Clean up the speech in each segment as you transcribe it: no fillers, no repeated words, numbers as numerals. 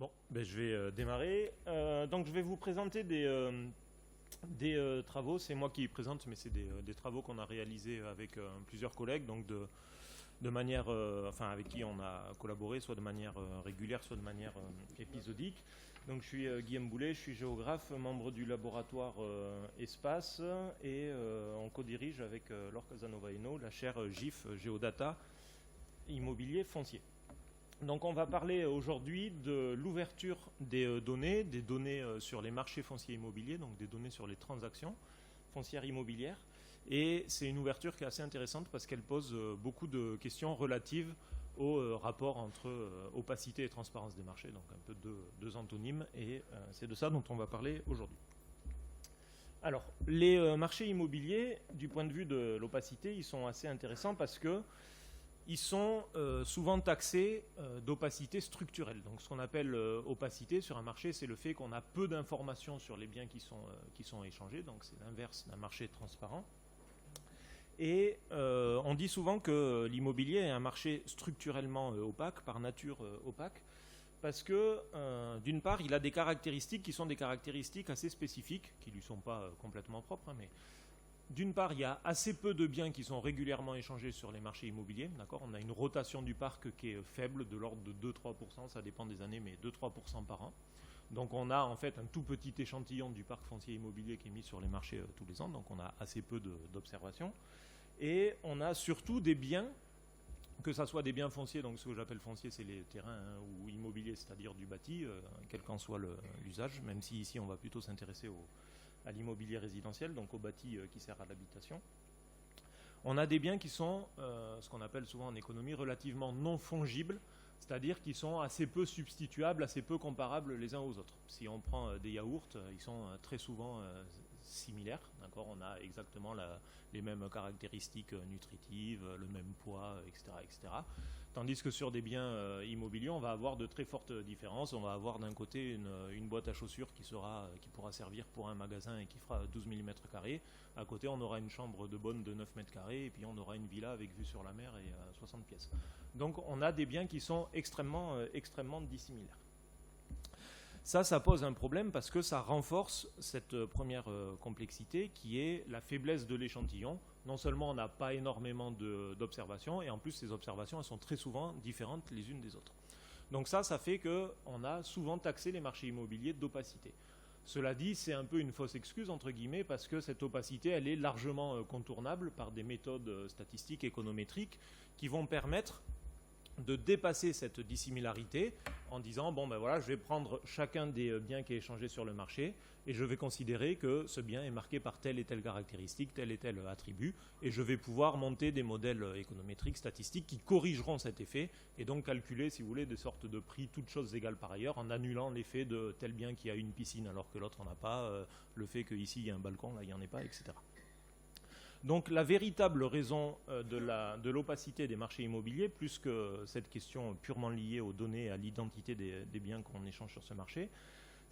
Bon, ben, je vais démarrer. Donc je vais vous présenter des travaux. C'est moi qui présente, mais c'est des travaux qu'on a réalisés avec plusieurs collègues, donc de manière, enfin avec qui on a collaboré, soit de manière régulière, soit de manière épisodique. Donc je suis Guillaume Boulet, je suis géographe, membre du laboratoire Espace, et on co-dirige avec Laure Casanova-Hainaut la chaire GIF Géodata Immobilier Foncier. Donc on va parler aujourd'hui de l'ouverture des données sur les marchés fonciers immobiliers, donc des données sur les transactions foncières immobilières. Et c'est une ouverture qui est assez intéressante parce qu'elle pose beaucoup de questions relatives au rapport entre opacité et transparence des marchés, donc un peu deux antonymes, et c'est de ça dont on va parler aujourd'hui. Alors, les marchés immobiliers, du point de vue de l'opacité, ils sont assez intéressants parce que ils sont souvent taxés d'opacité structurelle. Donc ce qu'on appelle opacité sur un marché, c'est le fait qu'on a peu d'informations sur les biens qui sont échangés, donc c'est l'inverse d'un marché transparent. Et on dit souvent que l'immobilier est un marché structurellement opaque, par nature opaque, parce que d'une part, il a des caractéristiques qui sont des caractéristiques assez spécifiques, qui ne lui sont pas complètement propres, hein, mais d'une part, il y a assez peu de biens qui sont régulièrement échangés sur les marchés immobiliers. D'accord, on a une rotation du parc qui est faible, de l'ordre de 2-3%, ça dépend des années, mais 2-3% par an. Donc on a en fait un tout petit échantillon du parc foncier immobilier qui est mis sur les marchés tous les ans, donc on a assez peu d'observations. Et on a surtout des biens, que ce soit des biens fonciers, donc ce que j'appelle foncier, c'est les terrains, hein, ou immobiliers, c'est-à-dire du bâti, quel qu'en soit l'usage, même si ici on va plutôt s'intéresser à l'immobilier résidentiel, donc au bâti qui sert à l'habitation. On a des biens qui sont, ce qu'on appelle souvent en économie, relativement non fongibles, c'est-à-dire qui sont assez peu substituables, assez peu comparables les uns aux autres. Si on prend des yaourts, ils sont très souvent similaires, d'accord, on a exactement les mêmes caractéristiques nutritives, le même poids, etc., etc. Tandis que sur des biens immobiliers, on va avoir de très fortes différences. On va avoir d'un côté une boîte à chaussures qui pourra servir pour un magasin et qui fera 12 000 m². À côté, on aura une chambre de bonne de 9 m², et puis on aura une villa avec vue sur la mer et 60 pièces. Donc on a des biens qui sont extrêmement dissimilaires. Ça pose un problème parce que ça renforce cette première complexité qui est la faiblesse de l'échantillon. Non seulement on n'a pas énormément d'observations, et en plus ces observations elles sont très souvent différentes les unes des autres. Donc ça fait qu'on a souvent taxé les marchés immobiliers d'opacité. Cela dit, c'est un peu une fausse excuse, entre guillemets, parce que cette opacité elle est largement contournable par des méthodes statistiques, économétriques, qui vont permettre de dépasser cette dissimilarité en disant bon ben voilà, je vais prendre chacun des biens qui est échangé sur le marché et je vais considérer que ce bien est marqué par telle et telle caractéristique, tel et tel attribut, et je vais pouvoir monter des modèles économétriques, statistiques qui corrigeront cet effet et donc calculer, si vous voulez, des sortes de prix toutes choses égales par ailleurs, en annulant l'effet de tel bien qui a une piscine alors que l'autre n'en a pas, le fait qu'ici il y a un balcon, là il n'y en ait pas, etc. Donc la véritable raison de l'opacité des marchés immobiliers, plus que cette question purement liée aux données et à l'identité des biens qu'on échange sur ce marché,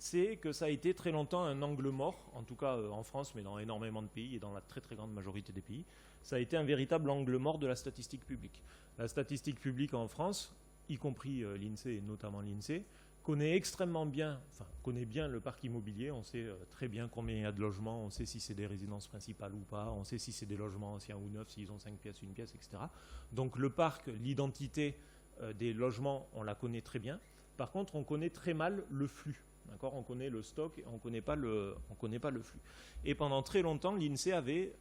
c'est que ça a été très longtemps un angle mort, en tout cas en France, mais dans énormément de pays et dans la très très grande majorité des pays. Ça a été un véritable angle mort de la statistique publique. La statistique publique en France, y compris l'INSEE et notamment l'INSEE, connaît bien le parc immobilier, on sait très bien combien il y a de logements, on sait si c'est des résidences principales ou pas, on sait si c'est des logements anciens ou neufs, s'ils ont 5 pièces, une pièce, etc. Donc le parc, l'identité des logements, on la connaît très bien. Par contre, on connaît très mal le flux. D'accord, on connaît le stock, on ne connaît pas le flux. Et pendant très longtemps, l'INSEE avait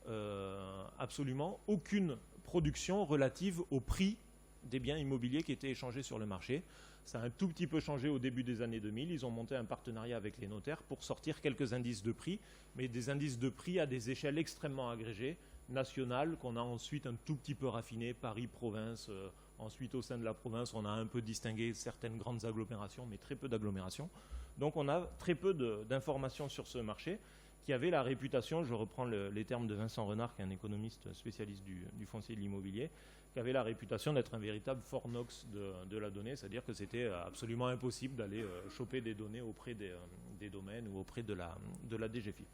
absolument aucune production relative au prix des biens immobiliers qui étaient échangés sur le marché. Ça a un tout petit peu changé au début des années 2000. Ils ont monté un partenariat avec les notaires pour sortir quelques indices de prix, mais des indices de prix à des échelles extrêmement agrégées, nationales, qu'on a ensuite un tout petit peu raffinées, Paris, province. Ensuite, au sein de la province, on a un peu distingué certaines grandes agglomérations, mais très peu d'agglomérations. Donc on a très peu d'informations sur ce marché qui avait la réputation, je reprends les termes de Vincent Renard, qui est un économiste spécialiste du foncier et de l'immobilier, qui avait la réputation d'être un véritable Fort Knox de la donnée, c'est-à-dire que c'était absolument impossible d'aller choper des données auprès des domaines ou auprès de la DGFiP.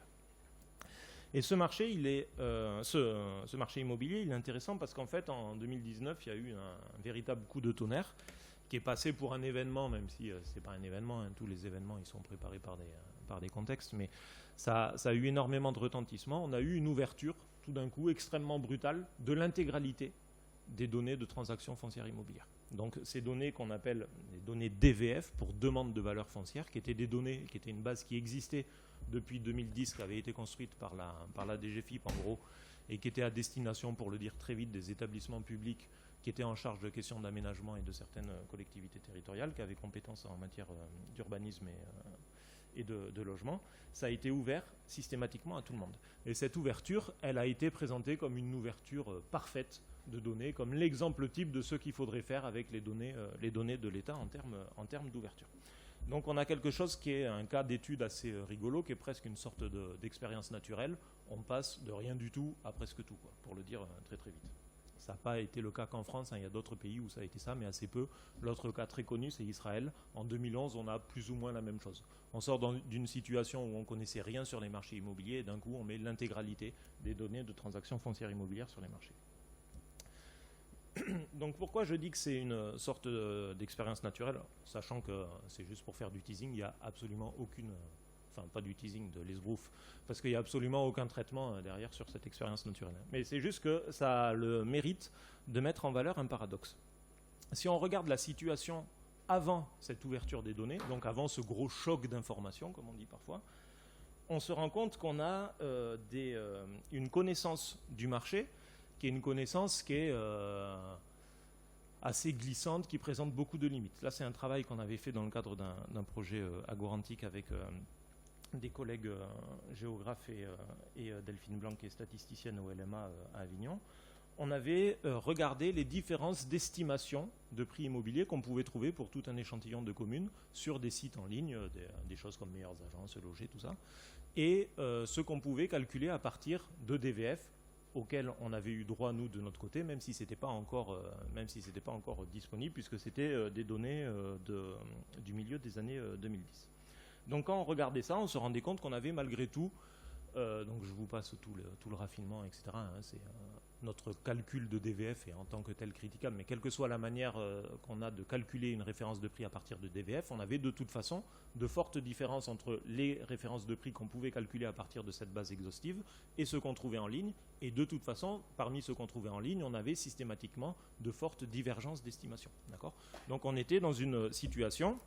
Et ce marché, ce marché immobilier, il est intéressant parce qu'en fait, en 2019, il y a eu un véritable coup de tonnerre qui est passé pour un événement, même si c'est pas un événement, hein, tous les événements ils sont préparés par des contextes, mais ça a eu énormément de retentissement. On a eu une ouverture, tout d'un coup, extrêmement brutale, de l'intégralité des données de transactions foncières immobilières. Donc ces données qu'on appelle les données DVF, pour demande de valeur foncière, qui étaient des données, qui étaient une base qui existait depuis 2010, qui avait été construite par la DGFiP en gros, et qui était à destination, pour le dire très vite, des établissements publics qui étaient en charge de questions d'aménagement et de certaines collectivités territoriales qui avaient compétence en matière d'urbanisme et de logement. Ça a été ouvert systématiquement à tout le monde. Et cette ouverture, elle a été présentée comme une ouverture parfaite de données, comme l'exemple type de ce qu'il faudrait faire avec les données de l'État en termes d'ouverture. Donc on a quelque chose qui est un cas d'étude assez rigolo, qui est presque une sorte d'expérience naturelle. On passe de rien du tout à presque tout, quoi, pour le dire très très vite. Ça n'a pas été le cas qu'en France, hein. Il y a d'autres pays où ça a été ça, mais assez peu. L'autre cas très connu, c'est Israël. En 2011, on a plus ou moins la même chose. On sort d'une situation où on ne connaissait rien sur les marchés immobiliers, et d'un coup, on met l'intégralité des données de transactions foncières immobilières sur les marchés. Donc pourquoi je dis que c'est une sorte d'expérience naturelle, sachant que c'est juste pour faire du teasing, il n'y a absolument aucune... Enfin, pas du teasing, de l'esbrouf, parce qu'il n'y a absolument aucun traitement derrière sur cette expérience naturelle. Mais c'est juste que ça a le mérite de mettre en valeur un paradoxe. Si on regarde la situation avant cette ouverture des données, donc avant ce gros choc d'informations, comme on dit parfois, on se rend compte qu'on a une connaissance du marché qui est une connaissance qui est assez glissante, qui présente beaucoup de limites. Là, c'est un travail qu'on avait fait dans le cadre d'un projet agorantique avec des collègues géographes et Delphine Blanc, qui est statisticienne au LMA à Avignon. On avait regardé les différences d'estimation de prix immobiliers qu'on pouvait trouver pour tout un échantillon de communes sur des sites en ligne, des choses comme Meilleures Agences, Loger, tout ça, et ce qu'on pouvait calculer à partir de DVF, auquel on avait eu droit, nous, de notre côté, même si ce n'était pas encore disponible, puisque c'était des données du milieu des années 2010. Donc quand on regardait ça, on se rendait compte qu'on avait malgré tout, donc je vous passe tout le raffinement, etc. Hein, c'est notre calcul de DVF est en tant que tel critiquable, mais quelle que soit la manière qu'on a de calculer une référence de prix à partir de DVF, on avait de toute façon de fortes différences entre les références de prix qu'on pouvait calculer à partir de cette base exhaustive et ce qu'on trouvait en ligne. Et de toute façon, parmi ceux qu'on trouvait en ligne, on avait systématiquement de fortes divergences d'estimation. D'accord ? Donc on était dans une situation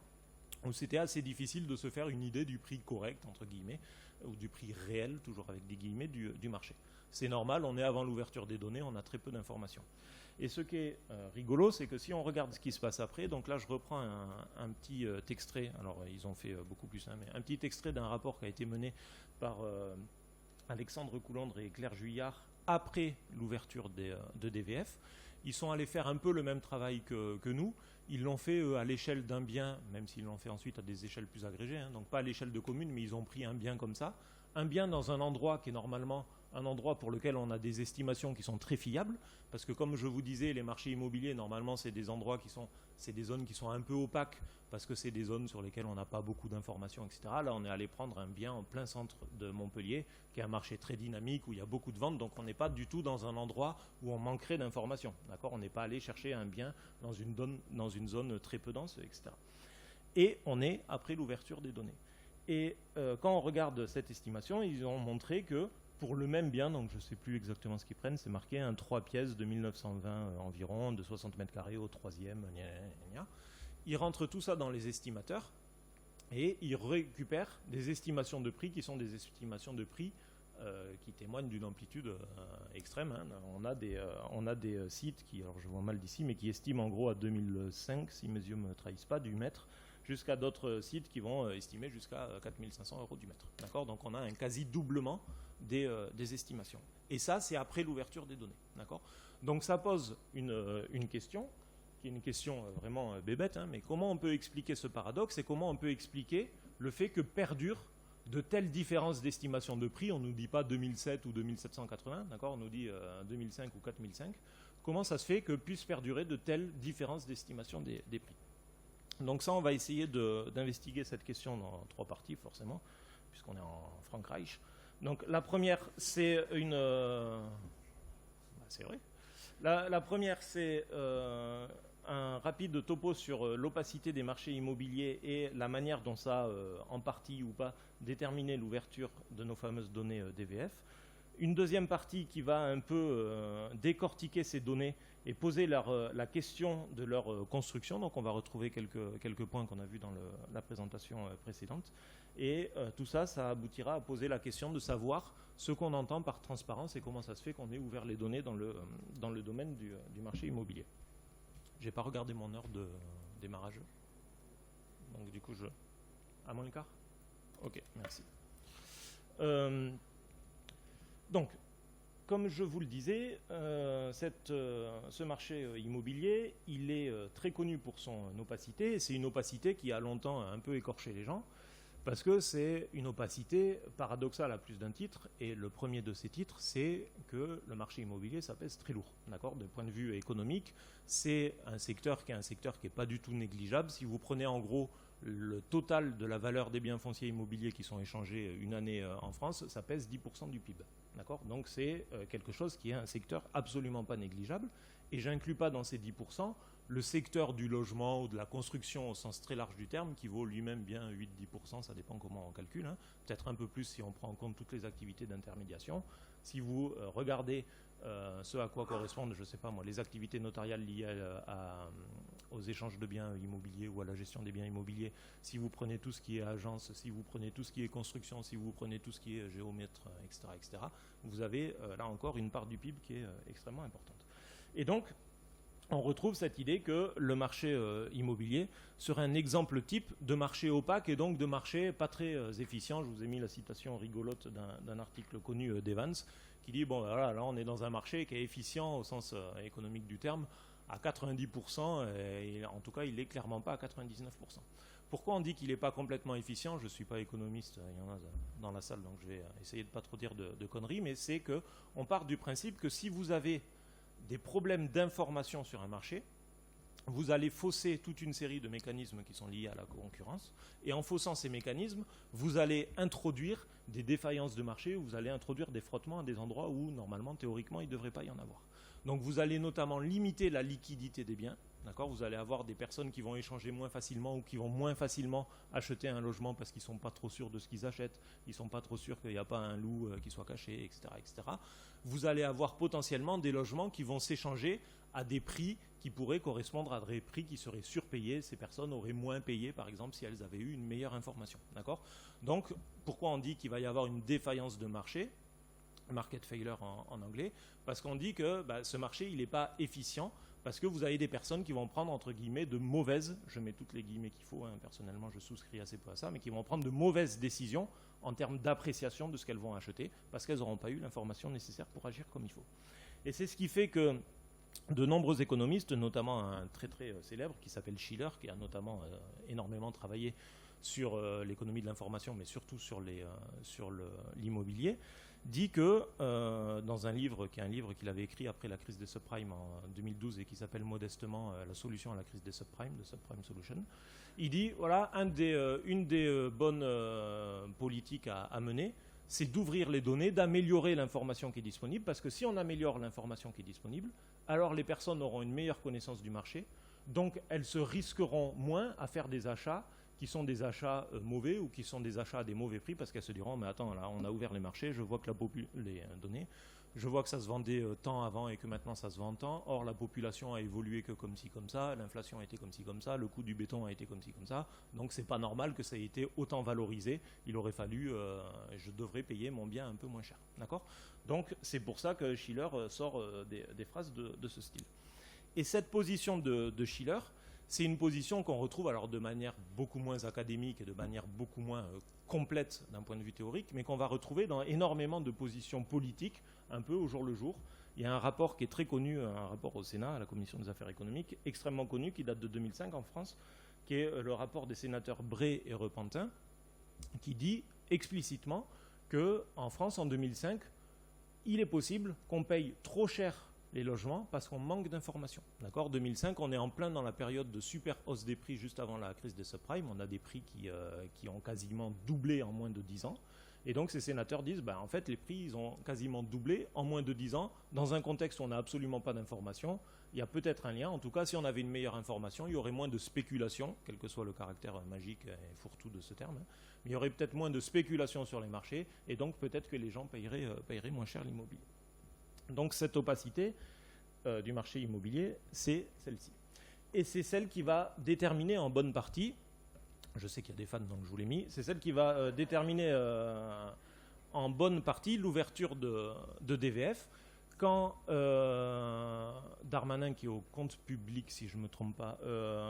où c'était assez difficile de se faire une idée du prix correct, entre guillemets, ou du prix réel, toujours avec des guillemets, du marché. C'est normal, on est avant l'ouverture des données, on a très peu d'informations. Et ce qui est rigolo, c'est que si on regarde ce qui se passe après, donc là je reprends un petit extrait, alors ils ont fait beaucoup plus, hein, mais un petit extrait d'un rapport qui a été mené par Alexandre Coulondre et Claire Juillard après l'ouverture de DVF. Ils sont allés faire un peu le même travail que nous. Ils l'ont fait à l'échelle d'un bien, même s'ils l'ont fait ensuite à des échelles plus agrégées, hein, donc pas à l'échelle de communes, mais ils ont pris un bien comme ça. Un bien dans un endroit qui est normalement un endroit pour lequel on a des estimations qui sont très fiables, parce que comme je vous disais, les marchés immobiliers, normalement, c'est des endroits c'est des zones qui sont un peu opaques, parce que c'est des zones sur lesquelles on n'a pas beaucoup d'informations, etc. Là, on est allé prendre un bien en plein centre de Montpellier, qui est un marché très dynamique, où il y a beaucoup de ventes, donc on n'est pas du tout dans un endroit où on manquerait d'informations, d'accord ? On n'est pas allé chercher un bien dans une zone très peu dense, etc. Et on est après l'ouverture des données. Et quand on regarde cette estimation, ils ont montré que pour le même bien, donc je ne sais plus exactement ce qu'ils prennent, c'est marqué un 3 pièces de 1920 environ, de 60 mètres carrés au troisième, ils rentrent tout ça dans les estimateurs et ils récupèrent des estimations de prix qui sont des estimations de prix qui témoignent d'une amplitude extrême. Hein. On a des sites qui, alors je vois mal d'ici, mais qui estiment en gros à 2005, si mes yeux ne me trahissent pas, du mètre, jusqu'à d'autres sites qui vont estimer jusqu'à 4500 € du mètre. D'accord ? Donc on a un quasi-doublement des estimations. Et ça, c'est après l'ouverture des données. D'accord ? Donc ça pose une question, qui est une question vraiment bébête, hein, mais comment on peut expliquer ce paradoxe et comment on peut expliquer le fait que perdurent de telles différences d'estimation de prix, on ne nous dit pas 2007 ou 2780, d'accord ? On nous dit 2005 ou 4005. Comment ça se fait que puissent perdurer de telles différences d'estimation des prix ? Donc ça, on va essayer d'investiguer cette question dans 3 parties, forcément, puisqu'on est en Frankreich. Donc la première, c'est c'est vrai. La première, c'est un rapide topo sur l'opacité des marchés immobiliers et la manière dont ça a, en partie ou pas, déterminé l'ouverture de nos fameuses données DVF. Une deuxième partie qui va un peu décortiquer ces données et poser la question de leur construction. Donc on va retrouver quelques points qu'on a vus dans la présentation précédente. Et tout ça, ça aboutira à poser la question de savoir ce qu'on entend par transparence et comment ça se fait qu'on ait ouvert les données dans le domaine du marché immobilier. Je n'ai pas regardé mon heure de démarrage. Donc du coup, à moins le quart ? Ok, merci. Donc, comme je vous le disais, ce marché immobilier, il est très connu pour son opacité. Et c'est une opacité qui a longtemps un peu écorché les gens, parce que c'est une opacité paradoxale à plus d'un titre. Et le premier de ces titres, c'est que le marché immobilier, ça pèse très lourd. D'accord ? D'un point de vue économique, c'est un secteur qui est pas du tout négligeable. Si vous prenez en gros le total de la valeur des biens fonciers immobiliers qui sont échangés une année en France, ça pèse 10% du PIB. D'accord ? Donc c'est quelque chose qui est un secteur absolument pas négligeable. Et j'inclus pas dans ces 10% le secteur du logement ou de la construction au sens très large du terme, qui vaut lui-même bien 8-10%, ça dépend comment on calcule, hein. Peut-être un peu plus si on prend en compte toutes les activités d'intermédiation. Si vous regardez ce à quoi correspondent, je ne sais pas moi, les activités notariales liées aux échanges de biens immobiliers ou à la gestion des biens immobiliers, si vous prenez tout ce qui est agence, si vous prenez tout ce qui est construction, si vous prenez tout ce qui est géomètre, etc., vous avez là encore une part du PIB qui est extrêmement importante. Et donc, on retrouve cette idée que le marché immobilier serait un exemple type de marché opaque et donc de marché pas très efficient. Je vous ai mis la citation rigolote d'un article connu d'Evans qui dit, bon voilà, là on est dans un marché qui est efficient au sens économique du terme à 90%, et en tout cas il n'est clairement pas à 99%. Pourquoi on dit qu'il n'est pas complètement efficient ? Je ne suis pas économiste, il y en a dans la salle, donc je vais essayer de ne pas trop dire de conneries, mais c'est qu'on part du principe que si vous avez des problèmes d'information sur un marché, vous allez fausser toute une série de mécanismes qui sont liés à la concurrence, et en faussant ces mécanismes, vous allez introduire des défaillances de marché, vous allez introduire des frottements à des endroits où, normalement, théoriquement, il ne devrait pas y en avoir. Donc vous allez notamment limiter la liquidité des biens. D'accord ? Vous allez avoir des personnes qui vont échanger moins facilement ou qui vont moins facilement acheter un logement parce qu'ils ne sont pas trop sûrs de ce qu'ils achètent, ils ne sont pas trop sûrs qu'il n'y a pas un loup qui soit caché, etc., etc. Vous allez avoir potentiellement des logements qui vont s'échanger à des prix qui pourraient correspondre à des prix qui seraient surpayés. Ces personnes auraient moins payé, par exemple, si elles avaient eu une meilleure information. D'accord ? Donc, pourquoi on dit qu'il va y avoir une défaillance de marché ? Market failure en anglais, parce qu'on dit que ce marché, il n'est pas efficient, parce que vous avez des personnes qui vont prendre, entre guillemets, de mauvaises, je mets toutes les guillemets qu'il faut, hein, personnellement je souscris assez peu à ça, mais qui vont prendre de mauvaises décisions en termes d'appréciation de ce qu'elles vont acheter, parce qu'elles n'auront pas eu l'information nécessaire pour agir comme il faut. Et c'est ce qui fait que de nombreux économistes, notamment un très très célèbre qui s'appelle Shiller, qui a notamment énormément travaillé sur l'économie de l'information, mais surtout sur l'immobilier, dit que dans un livre qui est un livre qu'il avait écrit après la crise des subprimes en 2012 et qui s'appelle modestement La solution à la crise des subprimes, The Subprime Solution, il dit voilà, une des bonnes politiques à mener, c'est d'ouvrir les données, d'améliorer l'information qui est disponible, parce que si on améliore l'information qui est disponible, alors les personnes auront une meilleure connaissance du marché, donc elles se risqueront moins à faire des achats qui sont des achats mauvais ou qui sont des achats à des mauvais prix, parce qu'elles se diront mais attends, là on a ouvert les marchés, je vois que les données, je vois que ça se vendait tant avant et que maintenant ça se vend tant, or la population a évolué que comme ci comme ça, l'inflation a été comme ci comme ça, le coût du béton a été comme ci comme ça, donc c'est pas normal que ça ait été autant valorisé, il aurait fallu, je devrais payer mon bien un peu moins cher, d'accord ? Donc c'est pour ça que Shiller sort des phrases de ce style. Et cette position de Shiller, c'est une position qu'on retrouve alors de manière beaucoup moins académique et de manière beaucoup moins complète d'un point de vue théorique, mais qu'on va retrouver dans énormément de positions politiques, un peu au jour le jour. Il y a un rapport qui est très connu, un rapport au Sénat, à la Commission des affaires économiques, extrêmement connu, qui date de 2005 en France, qui est le rapport des sénateurs Bray et Repentin, qui dit explicitement qu'en France, en 2005, il est possible qu'on paye trop cher les logements parce qu'on manque d'informations. D'accord ? 2005, on est en plein dans la période de super hausse des prix juste avant la crise des subprimes. On a des prix qui ont quasiment doublé en moins de 10 ans. Et donc ces sénateurs disent, en fait, les prix, ils ont quasiment doublé en moins de 10 ans, dans un contexte où on n'a absolument pas d'information. Il y a peut-être un lien. En tout cas, si on avait une meilleure information, il y aurait moins de spéculation, quel que soit le caractère magique et fourre-tout de ce terme. Mais il y aurait peut-être moins de spéculation sur les marchés, et donc peut-être que les gens paieraient moins cher l'immobilier. Donc cette opacité du marché immobilier, c'est celle-ci. Et c'est celle qui va déterminer en bonne partie, je sais qu'il y a des fans donc je vous l'ai mis, c'est celle qui va déterminer en bonne partie l'ouverture de DVF. Quand Darmanin, qui est au compte public, si je ne me trompe pas,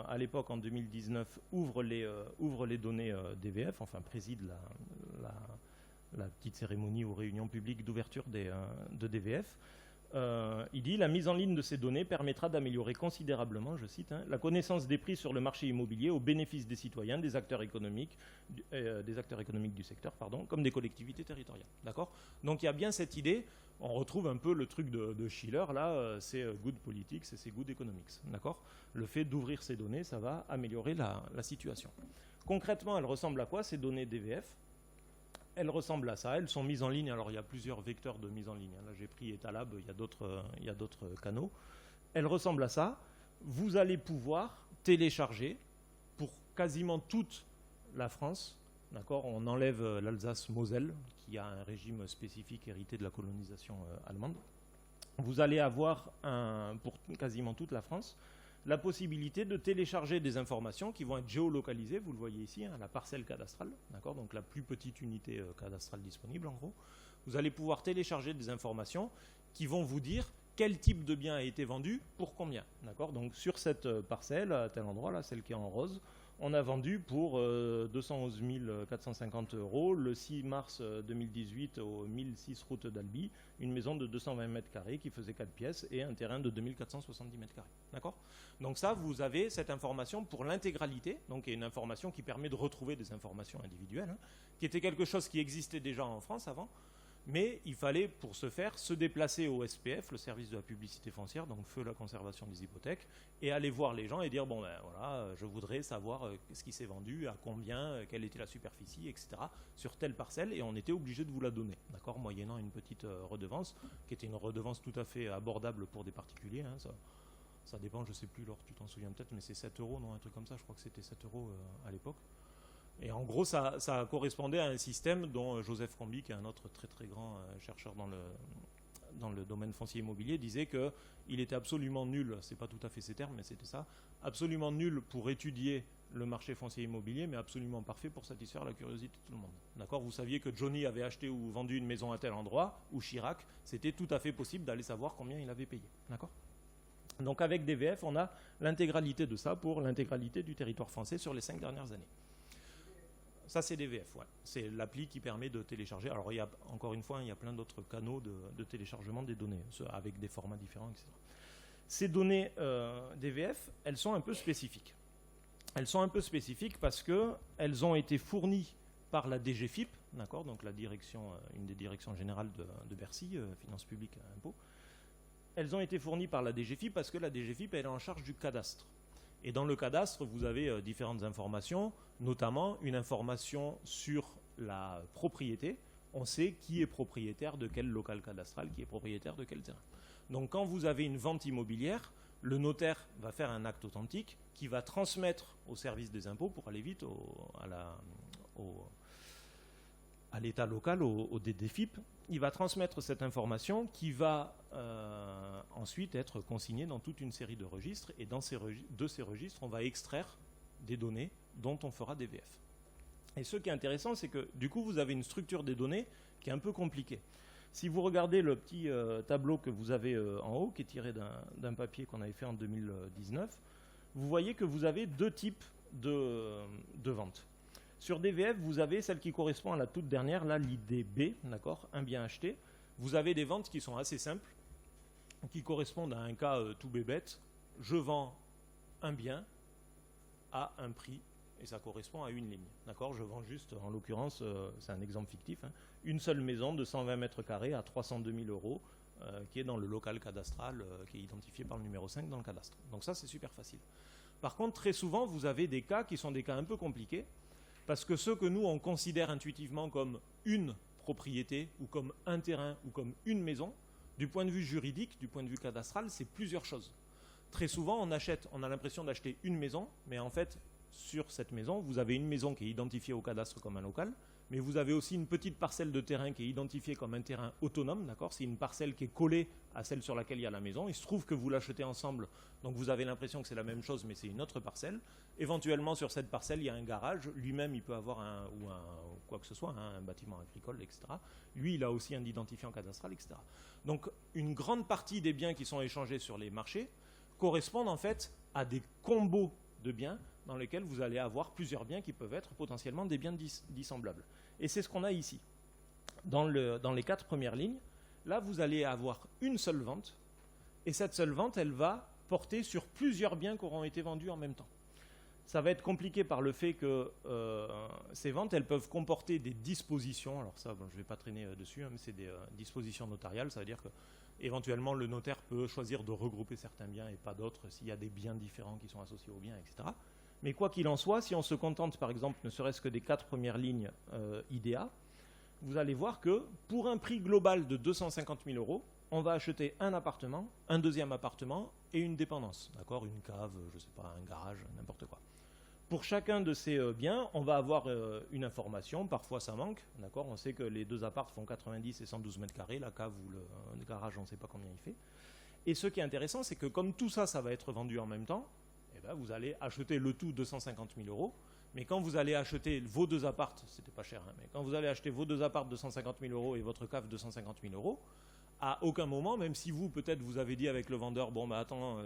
à l'époque en 2019, ouvre les données DVF, enfin préside la petite cérémonie ou réunion publique d'ouverture de DVF, il dit « La mise en ligne de ces données permettra d'améliorer considérablement, je cite, la connaissance des prix sur le marché immobilier au bénéfice des citoyens, des acteurs économiques du secteur, comme des collectivités territoriales. » D'accord ? Donc il y a bien cette idée, on retrouve un peu le truc de Schiller, là, c'est good politics et c'est good economics. D'accord ? Le fait d'ouvrir ces données, ça va améliorer la situation. Concrètement, elles ressemblent à quoi ces données DVF ? Elles ressemblent à ça, elles sont mises en ligne. Alors il y a plusieurs vecteurs de mise en ligne. Là j'ai pris Etalab, il y a d'autres canaux. Elles ressemblent à ça. Vous allez pouvoir télécharger pour quasiment toute la France. D'accord ? On enlève l'Alsace-Moselle, qui a un régime spécifique hérité de la colonisation allemande. Vous allez avoir, pour quasiment toute la France, la possibilité de télécharger des informations qui vont être géolocalisées, vous le voyez ici, la parcelle cadastrale, d'accord, donc la plus petite unité cadastrale disponible en gros. Vous allez pouvoir télécharger des informations qui vont vous dire quel type de bien a été vendu, pour combien. D'accord, donc sur cette parcelle, à tel endroit, là, celle qui est en rose, on a vendu pour 211 450 € le 6 mars 2018 au 1006 route d'Albi, une maison de 220 mètres carrés qui faisait 4 pièces et un terrain de 2470 mètres carrés. D'accord ? Donc ça, vous avez cette information pour l'intégralité, donc une information qui permet de retrouver des informations individuelles, qui était quelque chose qui existait déjà en France avant, mais il fallait pour ce faire se déplacer au SPF, le service de la publicité foncière, donc feu la conservation des hypothèques, et aller voir les gens et dire bon ben voilà, je voudrais savoir ce qui s'est vendu, à combien, quelle était la superficie, etc. sur telle parcelle, et on était obligé de vous la donner, d'accord, moyennant une petite redevance, qui était une redevance tout à fait abordable pour des particuliers, ça dépend, je sais plus, Laure, tu t'en souviens peut-être, mais c'est 7 €, non, un truc comme ça, je crois que c'était 7 € à l'époque. Et en gros, ça correspondait à un système dont Joseph Combi, qui est un autre très très grand chercheur dans le domaine foncier immobilier, disait qu'il était absolument nul, c'est pas tout à fait ces termes, mais c'était ça, absolument nul pour étudier le marché foncier immobilier, mais absolument parfait pour satisfaire la curiosité de tout le monde. D'accord ? Vous saviez que Johnny avait acheté ou vendu une maison à tel endroit, ou Chirac, c'était tout à fait possible d'aller savoir combien il avait payé. D'accord ? Donc avec DVF, on a l'intégralité de ça pour l'intégralité du territoire français sur les 5 dernières années. Ça, c'est DVF, ouais. C'est l'appli qui permet de télécharger. Alors, encore une fois, il y a plein d'autres canaux de téléchargement des données, avec des formats différents, etc. Ces données DVF, elles sont un peu spécifiques. Elles sont un peu spécifiques parce qu'elles ont été fournies par la DGFiP, d'accord, donc une des directions générales de Bercy, Finances publiques et Impôts. Elles ont été fournies par la DGFiP parce que la DGFiP, elle est en charge du cadastre. Et dans le cadastre, vous avez différentes informations, notamment une information sur la propriété. On sait qui est propriétaire de quel local cadastral, qui est propriétaire de quel terrain. Donc quand vous avez une vente immobilière, le notaire va faire un acte authentique qui va transmettre au service des impôts, pour aller vite, à l'état local, au DDFiP. Il va transmettre cette information qui va ensuite être consignée dans toute une série de registres, et de ces registres, on va extraire des données dont on fera DVF. Et ce qui est intéressant, c'est que du coup, vous avez une structure des données qui est un peu compliquée. Si vous regardez le petit tableau que vous avez en haut, qui est tiré d'un papier qu'on avait fait en 2019, vous voyez que vous avez deux types de ventes. Sur DVF, vous avez celle qui correspond à la toute dernière, là, l'idée B, d'accord, un bien acheté. Vous avez des ventes qui sont assez simples, qui correspondent à un cas tout bébête. Je vends un bien à un prix, et ça correspond à une ligne, d'accord. Je vends juste, en l'occurrence, c'est un exemple fictif, une seule maison de 120 mètres carrés à 302 000 €, qui est dans le local cadastral, qui est identifié par le numéro 5 dans le cadastre. Donc ça, c'est super facile. Par contre, très souvent, vous avez des cas qui sont des cas un peu compliqués, parce que ce que nous, on considère intuitivement comme une propriété ou comme un terrain ou comme une maison, du point de vue juridique, du point de vue cadastral, c'est plusieurs choses. Très souvent, on a l'impression d'acheter une maison, mais en fait, sur cette maison, vous avez une maison qui est identifiée au cadastre comme un local, mais vous avez aussi une petite parcelle de terrain qui est identifiée comme un terrain autonome, d'accord ? C'est une parcelle qui est collée à celle sur laquelle il y a la maison. Il se trouve que vous l'achetez ensemble, donc vous avez l'impression que c'est la même chose, mais c'est une autre parcelle. Éventuellement, sur cette parcelle, il y a un garage. Lui-même, il peut avoir ou quoi que ce soit, un bâtiment agricole, etc. Lui, il a aussi un identifiant cadastral, etc. Donc, une grande partie des biens qui sont échangés sur les marchés correspondent en fait à des combos de biens dans lesquels vous allez avoir plusieurs biens qui peuvent être potentiellement des biens dissemblables. Et c'est ce qu'on a ici. Dans les 4 premières lignes, là, vous allez avoir une seule vente, et cette seule vente, elle va porter sur plusieurs biens qui auront été vendus en même temps. Ça va être compliqué par le fait que ces ventes, elles peuvent comporter des dispositions. Alors ça, bon, je ne vais pas traîner dessus, hein, mais c'est des dispositions notariales. Ça veut dire que éventuellement, le notaire peut choisir de regrouper certains biens et pas d'autres s'il y a des biens différents qui sont associés aux biens, etc. Mais quoi qu'il en soit, si on se contente, par exemple, ne serait-ce que des 4 premières lignes IDEA, vous allez voir que pour un prix global de 250 000 €, on va acheter un appartement, un deuxième appartement et une dépendance. D'accord ? Une cave, je ne sais pas, un garage, n'importe quoi. Pour chacun de ces biens, on va avoir une information. Parfois, ça manque. D'accord ? On sait que les 2 apparts font 90 et 112 mètres carrés. La cave ou le garage, on ne sait pas combien il fait. Et ce qui est intéressant, c'est que comme tout ça, ça va être vendu en même temps, eh ben, vous allez acheter le tout 250 000 €. Mais quand vous allez acheter vos 2 apparts, c'était pas cher, hein, mais quand vous allez acheter vos 2 apparts 250 000 € et votre cave 250 000 €, à aucun moment, même si vous, peut-être, vous avez dit avec le vendeur, bon, bah attends,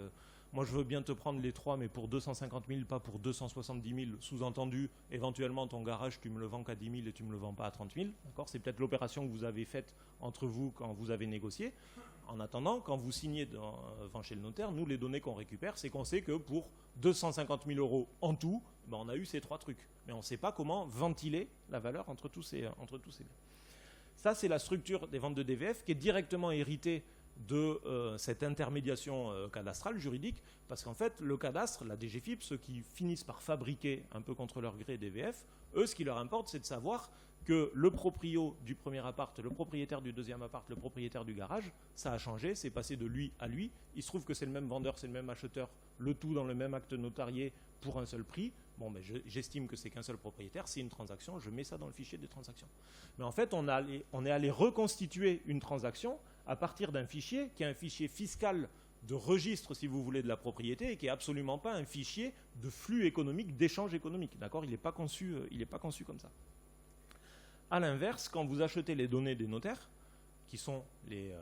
moi je veux bien te prendre les 3, mais pour 250 000, pas pour 270 000, sous-entendu, éventuellement ton garage, tu me le vends qu'à 10 000 et tu me le vends pas à 30 000, d'accord ? C'est peut-être l'opération que vous avez faite entre vous quand vous avez négocié. En attendant, quand vous signez devant chez le notaire, nous, les données qu'on récupère, c'est qu'on sait que pour 250 000 € en tout, ben, on a eu ces 3 trucs. Mais on ne sait pas comment ventiler la valeur entre tous ces biens. Ça, c'est la structure des ventes de DVF qui est directement héritée de cette intermédiation cadastrale, juridique, parce qu'en fait, le cadastre, la DGFiP, ceux qui finissent par fabriquer un peu contre leur gré DVF, eux, ce qui leur importe, c'est de savoir que le proprio du premier appart, le propriétaire du deuxième appart, le propriétaire du garage, ça a changé, c'est passé de lui à lui. Il se trouve que c'est le même vendeur, c'est le même acheteur, le tout dans le même acte notarié pour un seul prix. Bon, ben, j'estime que c'est qu'un seul propriétaire, c'est une transaction, je mets ça dans le fichier des transactions. Mais en fait, on est allé reconstituer une transaction à partir d'un fichier qui est un fichier fiscal de registre, si vous voulez, de la propriété et qui n'est absolument pas un fichier de flux économique, d'échange économique. D'accord ? Il n'est pas conçu comme ça. A l'inverse, quand vous achetez les données des notaires, qui sont les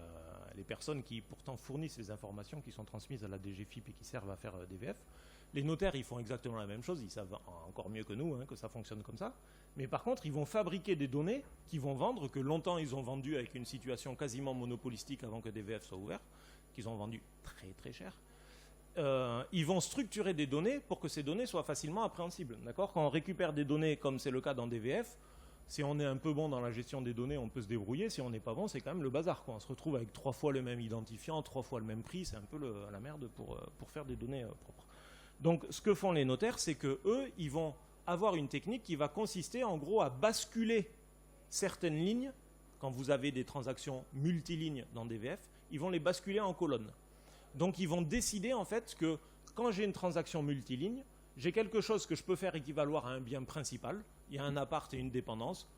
personnes qui pourtant fournissent les informations qui sont transmises à la DGFiP et qui servent à faire DVF, les notaires, ils font exactement la même chose, ils savent encore mieux que nous que ça fonctionne comme ça. Mais par contre, ils vont fabriquer des données qu'ils vont vendre, que longtemps ils ont vendu avec une situation quasiment monopolistique avant que DVF soit ouvert, qu'ils ont vendu très très cher. Ils vont structurer des données pour que ces données soient facilement appréhensibles. D'accord ? Quand on récupère des données, comme c'est le cas dans DVF, si on est un peu bon dans la gestion des données, on peut se débrouiller. Si on n'est pas bon, c'est quand même le bazar, quoi. On se retrouve avec 3 fois le même identifiant, 3 fois le même prix. C'est un peu la merde pour faire des données propres. Donc, ce que font les notaires, c'est qu'eux, ils vont avoir une technique qui va consister, en gros, à basculer certaines lignes. Quand vous avez des transactions multilignes dans DVF, ils vont les basculer en colonnes. Donc, ils vont décider, en fait, que quand j'ai une transaction multiligne, j'ai quelque chose que je peux faire équivaloir à un bien principal. Il y a un appart et une dépendance.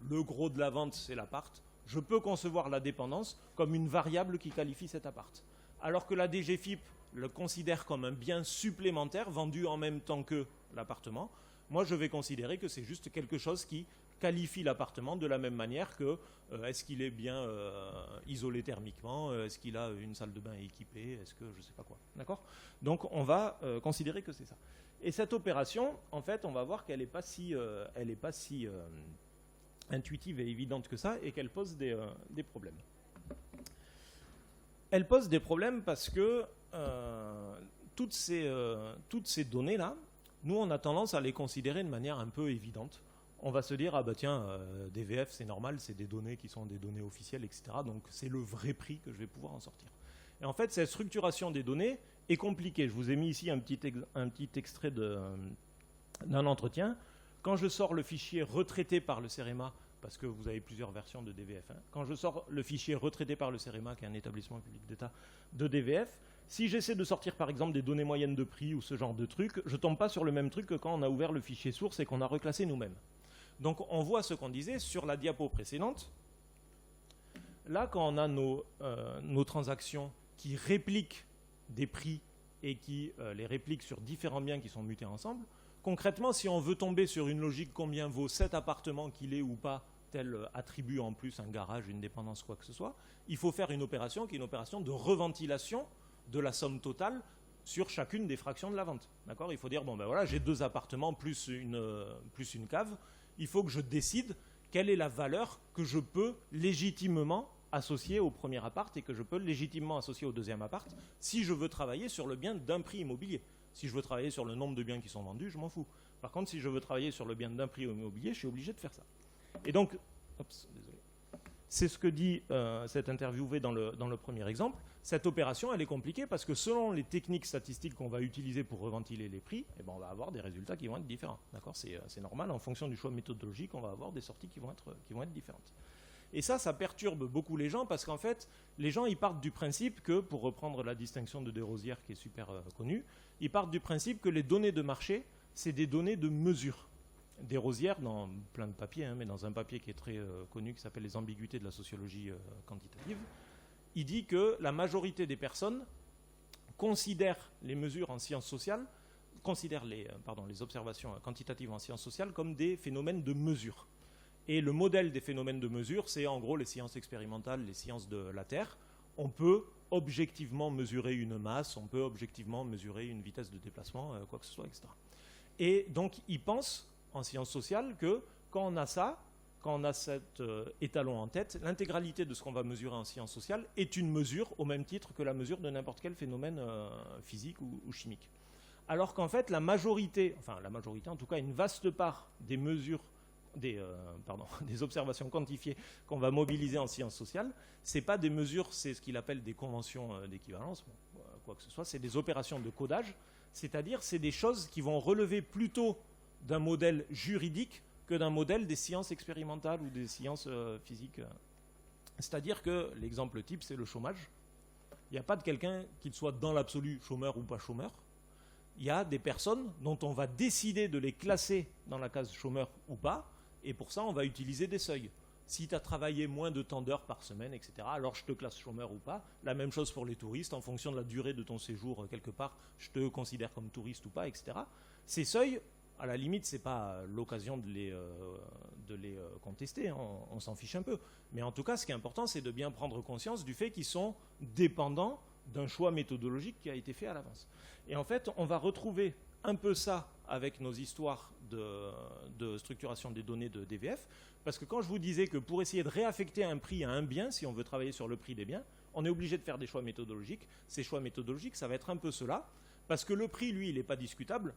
Le gros de la vente, c'est l'appart. Je peux concevoir la dépendance comme une variable qui qualifie cet appart. Alors que la DGFiP le considère comme un bien supplémentaire vendu en même temps que l'appartement, moi je vais considérer que c'est juste quelque chose qui qualifie l'appartement de la même manière que est-ce qu'il est bien isolé thermiquement, est-ce qu'il a une salle de bain équipée, est-ce que je ne sais pas quoi. D'accord ? Donc on va considérer que c'est ça. Et cette opération, en fait, on va voir qu'elle n'est pas si, intuitive et évidente que ça et qu'elle pose des problèmes. Elle pose des problèmes parce que toutes ces données-là, nous, on a tendance à les considérer de manière un peu évidente. On va se dire, ah bah tiens, DVF, c'est normal, c'est des données qui sont des données officielles, etc. Donc, c'est le vrai prix que je vais pouvoir en sortir. Et en fait, cette structuration des données est compliquée. Je vous ai mis ici un petit extrait d'un entretien. Quand je sors le fichier retraité par le CEREMA parce que vous avez plusieurs versions de DVF. Quand je sors le fichier retraité par le CEREMA, qui est un établissement public d'État de DVF, si j'essaie de sortir par exemple des données moyennes de prix ou ce genre de truc, je ne tombe pas sur le même truc que quand on a ouvert le fichier source et qu'on a reclassé nous-mêmes. Donc on voit ce qu'on disait sur la diapo précédente. Là, quand on a nos transactions qui répliquent des prix et qui les répliquent sur différents biens qui sont mutés ensemble, concrètement, si on veut tomber sur une logique combien vaut cet appartement qu'il est ou pas, tel attribut en plus, un garage, une dépendance, quoi que ce soit, il faut faire une opération qui est une opération de reventilation de la somme totale sur chacune des fractions de la vente. D'accord ? Il faut dire, bon ben voilà, j'ai 2 appartements plus une cave, il faut que je décide quelle est la valeur que je peux légitimement associé au premier appart et que je peux légitimement associer au deuxième appart si je veux travailler sur le bien d'un prix immobilier. Si je veux travailler sur le nombre de biens qui sont vendus, je m'en fous. Par contre, si je veux travailler sur le bien d'un prix immobilier, je suis obligé de faire ça. Et donc, c'est ce que dit cet interviewé dans le premier exemple. Cette opération, elle est compliquée parce que selon les techniques statistiques qu'on va utiliser pour reventiler les prix, eh ben, on va avoir des résultats qui vont être différents. D'accord ? C'est normal, en fonction du choix méthodologique, on va avoir des sorties qui vont être différentes. Et ça perturbe beaucoup les gens parce qu'en fait, les gens, ils partent du principe que, pour reprendre la distinction de Desrosières qui est super connue, ils partent du principe que les données de marché, c'est des données de mesure. Desrosières, dans plein de papiers, mais dans un papier qui est très connu, qui s'appelle « Les ambiguïtés de la sociologie quantitative », il dit que la majorité des personnes considèrent les mesures en sciences sociales, considèrent les observations quantitatives en sciences sociales comme des phénomènes de mesure. Et le modèle des phénomènes de mesure, c'est en gros les sciences expérimentales, les sciences de la Terre. On peut objectivement mesurer une masse, on peut objectivement mesurer une vitesse de déplacement, quoi que ce soit, etc. Et donc, ils pensent, en sciences sociales, que quand on a ça, quand on a cet étalon en tête, l'intégralité de ce qu'on va mesurer en sciences sociales est une mesure au même titre que la mesure de n'importe quel phénomène physique ou chimique. Alors qu'en fait, la majorité, en tout cas une vaste part des mesures des observations quantifiées qu'on va mobiliser en sciences sociales, ce n'est pas des mesures, c'est ce qu'il appelle des conventions d'équivalence, quoi que ce soit, c'est des opérations de codage, c'est-à-dire c'est des choses qui vont relever plutôt d'un modèle juridique que d'un modèle des sciences expérimentales ou des sciences physiques. C'est-à-dire que l'exemple type, c'est le chômage. Il n'y a pas de quelqu'un qui soit dans l'absolu chômeur ou pas chômeur. Il y a des personnes dont on va décider de les classer dans la case chômeur ou pas, et pour ça, on va utiliser des seuils. Si tu as travaillé moins de temps d'heures par semaine, etc., alors je te classe chômeur ou pas. La même chose pour les touristes, en fonction de la durée de ton séjour quelque part, je te considère comme touriste ou pas, etc. Ces seuils, à la limite, ce n'est pas l'occasion de les contester, on s'en fiche un peu. Mais en tout cas, ce qui est important, c'est de bien prendre conscience du fait qu'ils sont dépendants d'un choix méthodologique qui a été fait à l'avance. Et en fait, on va retrouver un peu ça avec nos histoires de structuration des données de DVF, parce que quand je vous disais que pour essayer de réaffecter un prix à un bien, si on veut travailler sur le prix des biens, on est obligé de faire des choix méthodologiques. Ces choix méthodologiques, ça va être un peu cela, parce que le prix, lui, il n'est pas discutable.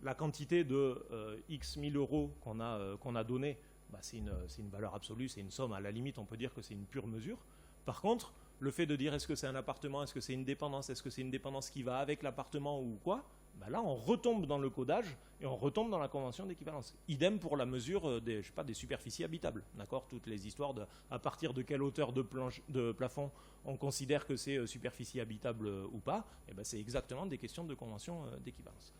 La quantité de X 1000 euros qu'on a donné, c'est une valeur absolue, c'est une somme. À la limite, on peut dire que c'est une pure mesure. Par contre, le fait de dire est-ce que c'est un appartement, est-ce que c'est une dépendance, est-ce que c'est une dépendance qui va avec l'appartement ou quoi, là on retombe dans le codage et on retombe dans la convention d'équivalence. Idem pour la mesure des superficies habitables. D'accord ? Toutes les histoires de à partir de quelle hauteur de plafond on considère que c'est superficie habitable ou pas, c'est exactement des questions de convention d'équivalence.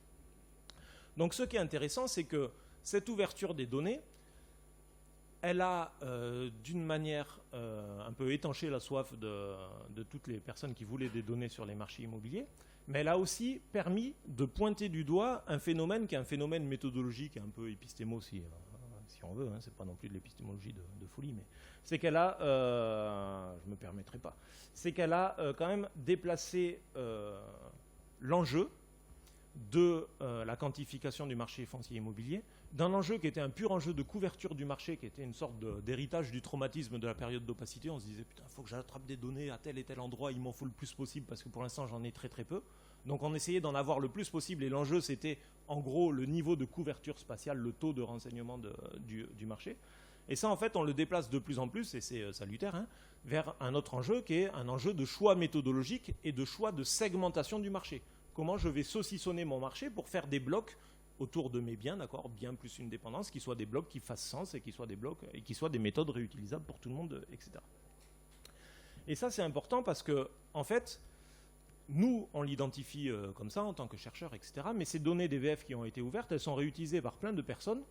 Donc ce qui est intéressant, c'est que cette ouverture des données, elle a d'une manière un peu étanché la soif de toutes les personnes qui voulaient des données sur les marchés immobiliers, mais elle a aussi permis de pointer du doigt un phénomène qui est un phénomène méthodologique, un peu épistémo si on veut, c'est pas non plus de l'épistémologie de folie, mais c'est qu'elle a, je me permettrai pas, c'est qu'elle a quand même déplacé l'enjeu de la quantification du marché foncier immobilier, d'un enjeu qui était un pur enjeu de couverture du marché, qui était une sorte d'héritage du traumatisme de la période d'opacité. On se disait, putain, il faut que j'attrape des données à tel et tel endroit, il m'en faut le plus possible, parce que pour l'instant, j'en ai très très peu. Donc on essayait d'en avoir le plus possible, et l'enjeu, c'était en gros le niveau de couverture spatiale, le taux de renseignement du marché. Et ça, en fait, on le déplace de plus en plus, et c'est salutaire, vers un autre enjeu, qui est un enjeu de choix méthodologique et de choix de segmentation du marché. Comment je vais saucissonner mon marché pour faire des blocs autour de mes biens, d'accord, bien plus une dépendance, qui soient des blocs qui fassent sens et qui soient des blocs et qui soient des méthodes réutilisables pour tout le monde, etc. Et ça, c'est important parce que, en fait, nous, on l'identifie comme ça en tant que chercheurs, etc. Mais ces données DVF qui ont été ouvertes, elles sont réutilisées par plein de personnes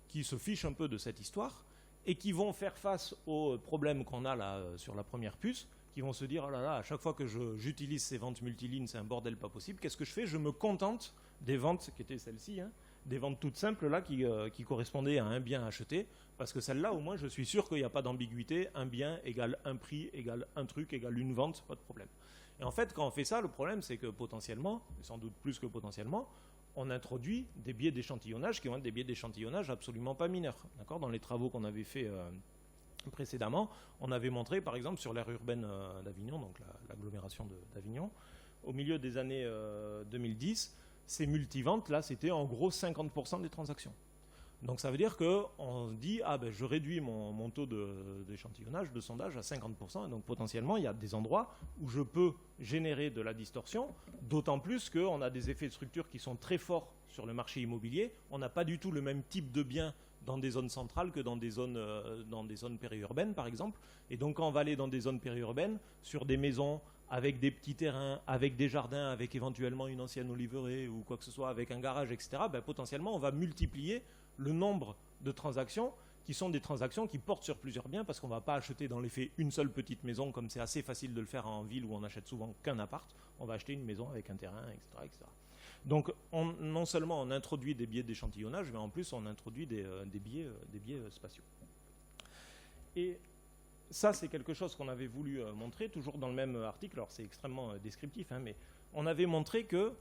qui se fichent un peu de cette histoire et qui vont faire face aux problèmes qu'on a là sur la première puce, qui vont se dire, oh là là, à chaque fois que j'utilise ces ventes multilignes, c'est un bordel pas possible. Qu'est-ce que je fais? Je me contente des ventes qui étaient celles-ci, hein, des ventes toutes simples là qui correspondaient à un bien acheté, parce que celle-là, au moins, je suis sûr qu'il n'y a pas d'ambiguïté. Un bien égale un prix, égale un truc, égale une vente, pas de problème. Et en fait, quand on fait ça, le problème, c'est que potentiellement, et sans doute plus que potentiellement, on introduit des biais d'échantillonnage qui vont être des biais d'échantillonnage absolument pas mineurs. D'accord ? Dans les travaux qu'on avait fait précédemment, on avait montré, par exemple, sur l'aire urbaine d'Avignon, donc l'agglomération d'Avignon, au milieu des années 2010, ces multiventes, là, c'était en gros 50% des transactions. Donc ça veut dire qu'on dit, ah ben je réduis mon taux d'échantillonnage, de sondage à 50%, et donc potentiellement il y a des endroits où je peux générer de la distorsion, d'autant plus qu'on a des effets de structure qui sont très forts sur le marché immobilier. On n'a pas du tout le même type de biens dans des zones centrales que dans des zones périurbaines, par exemple. Et donc quand on va aller dans des zones périurbaines, sur des maisons avec des petits terrains, avec des jardins, avec éventuellement une ancienne oliveraie ou quoi que ce soit, avec un garage, etc., ben, potentiellement on va multiplier le nombre de transactions qui sont des transactions qui portent sur plusieurs biens, parce qu'on ne va pas acheter dans les faits une seule petite maison, comme c'est assez facile de le faire en ville où on achète souvent qu'un appart. On va acheter une maison avec un terrain, etc. etc. Donc non seulement on introduit des biais d'échantillonnage, mais en plus on introduit des biais spatiaux. Et ça, c'est quelque chose qu'on avait voulu montrer, toujours dans le même article. Alors c'est extrêmement descriptif, hein, mais on avait montré que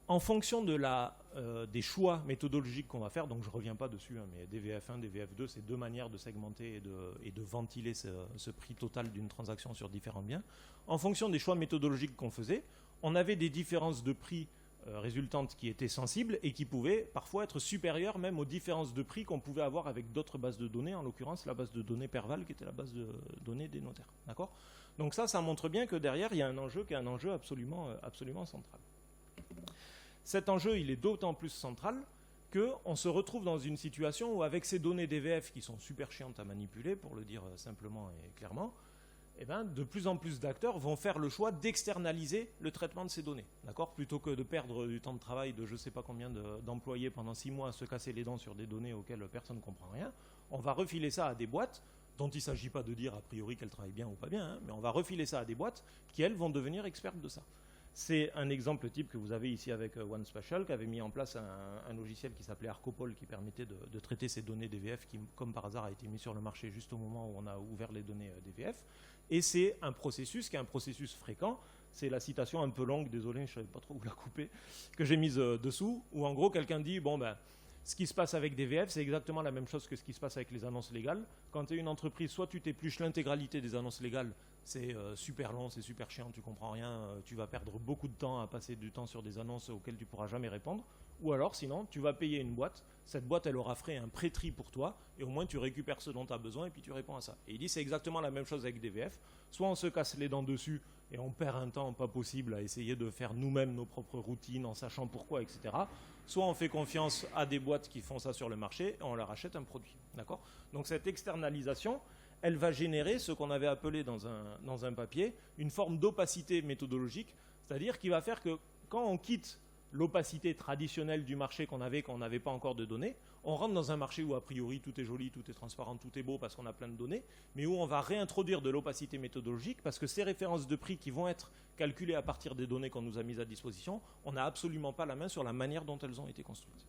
en fonction des choix méthodologiques qu'on va faire, donc je ne reviens pas dessus, hein, mais DVF1, DVF2, c'est deux manières de segmenter et de ventiler ce prix total d'une transaction sur différents biens. En fonction des choix méthodologiques qu'on faisait, on avait des différences de prix résultantes qui étaient sensibles et qui pouvaient parfois être supérieures même aux différences de prix qu'on pouvait avoir avec d'autres bases de données, en l'occurrence la base de données Perval qui était la base de données des notaires. D'accord ? Donc ça montre bien que derrière, il y a un enjeu qui est un enjeu absolument central. Cet enjeu, il est d'autant plus central qu'on se retrouve dans une situation où, avec ces données DVF qui sont super chiantes à manipuler, pour le dire simplement et clairement, eh ben, de plus en plus d'acteurs vont faire le choix d'externaliser le traitement de ces données. D'accord ? Plutôt que de perdre du temps de travail de je ne sais pas combien d'employés pendant 6 mois à se casser les dents sur des données auxquelles personne ne comprend rien, on va refiler ça à des boîtes dont il ne s'agit pas de dire a priori qu'elles travaillent bien ou pas bien, hein, mais on va refiler ça à des boîtes qui, elles, vont devenir expertes de ça. C'est un exemple type que vous avez ici avec OneSpatial, qui avait mis en place un logiciel qui s'appelait Arcopol, qui permettait de traiter ces données DVF, qui, comme par hasard, a été mis sur le marché juste au moment où on a ouvert les données DVF. Et c'est un processus qui est un processus fréquent. C'est la citation un peu longue, désolé, je ne savais pas trop où la couper, que j'ai mise dessous, où en gros quelqu'un dit, bon ben, ce qui se passe avec DVF, c'est exactement la même chose que ce qui se passe avec les annonces légales. Quand tu es une entreprise, soit tu t'épluches l'intégralité des annonces légales, c'est super long, c'est super chiant, tu comprends rien, tu vas perdre beaucoup de temps à passer du temps sur des annonces auxquelles tu pourras jamais répondre. Ou alors, sinon, tu vas payer une boîte, cette boîte, elle aura fait un pré-tri pour toi, et au moins tu récupères ce dont tu as besoin, et puis tu réponds à ça. Et il dit, c'est exactement la même chose avec DVF. Soit on se casse les dents dessus, et on perd un temps pas possible à essayer de faire nous-mêmes nos propres routines, en sachant pourquoi, etc. Soit on fait confiance à des boîtes qui font ça sur le marché, et on leur achète un produit. D'accord ? Donc cette externalisation, elle va générer ce qu'on avait appelé dans un papier une forme d'opacité méthodologique, c'est-à-dire qui va faire que quand on quitte l'opacité traditionnelle du marché qu'on avait quand on n'avait pas encore de données, on rentre dans un marché où a priori tout est joli, tout est transparent, tout est beau parce qu'on a plein de données, mais où on va réintroduire de l'opacité méthodologique parce que ces références de prix qui vont être calculées à partir des données qu'on nous a mises à disposition, on n'a absolument pas la main sur la manière dont elles ont été construites.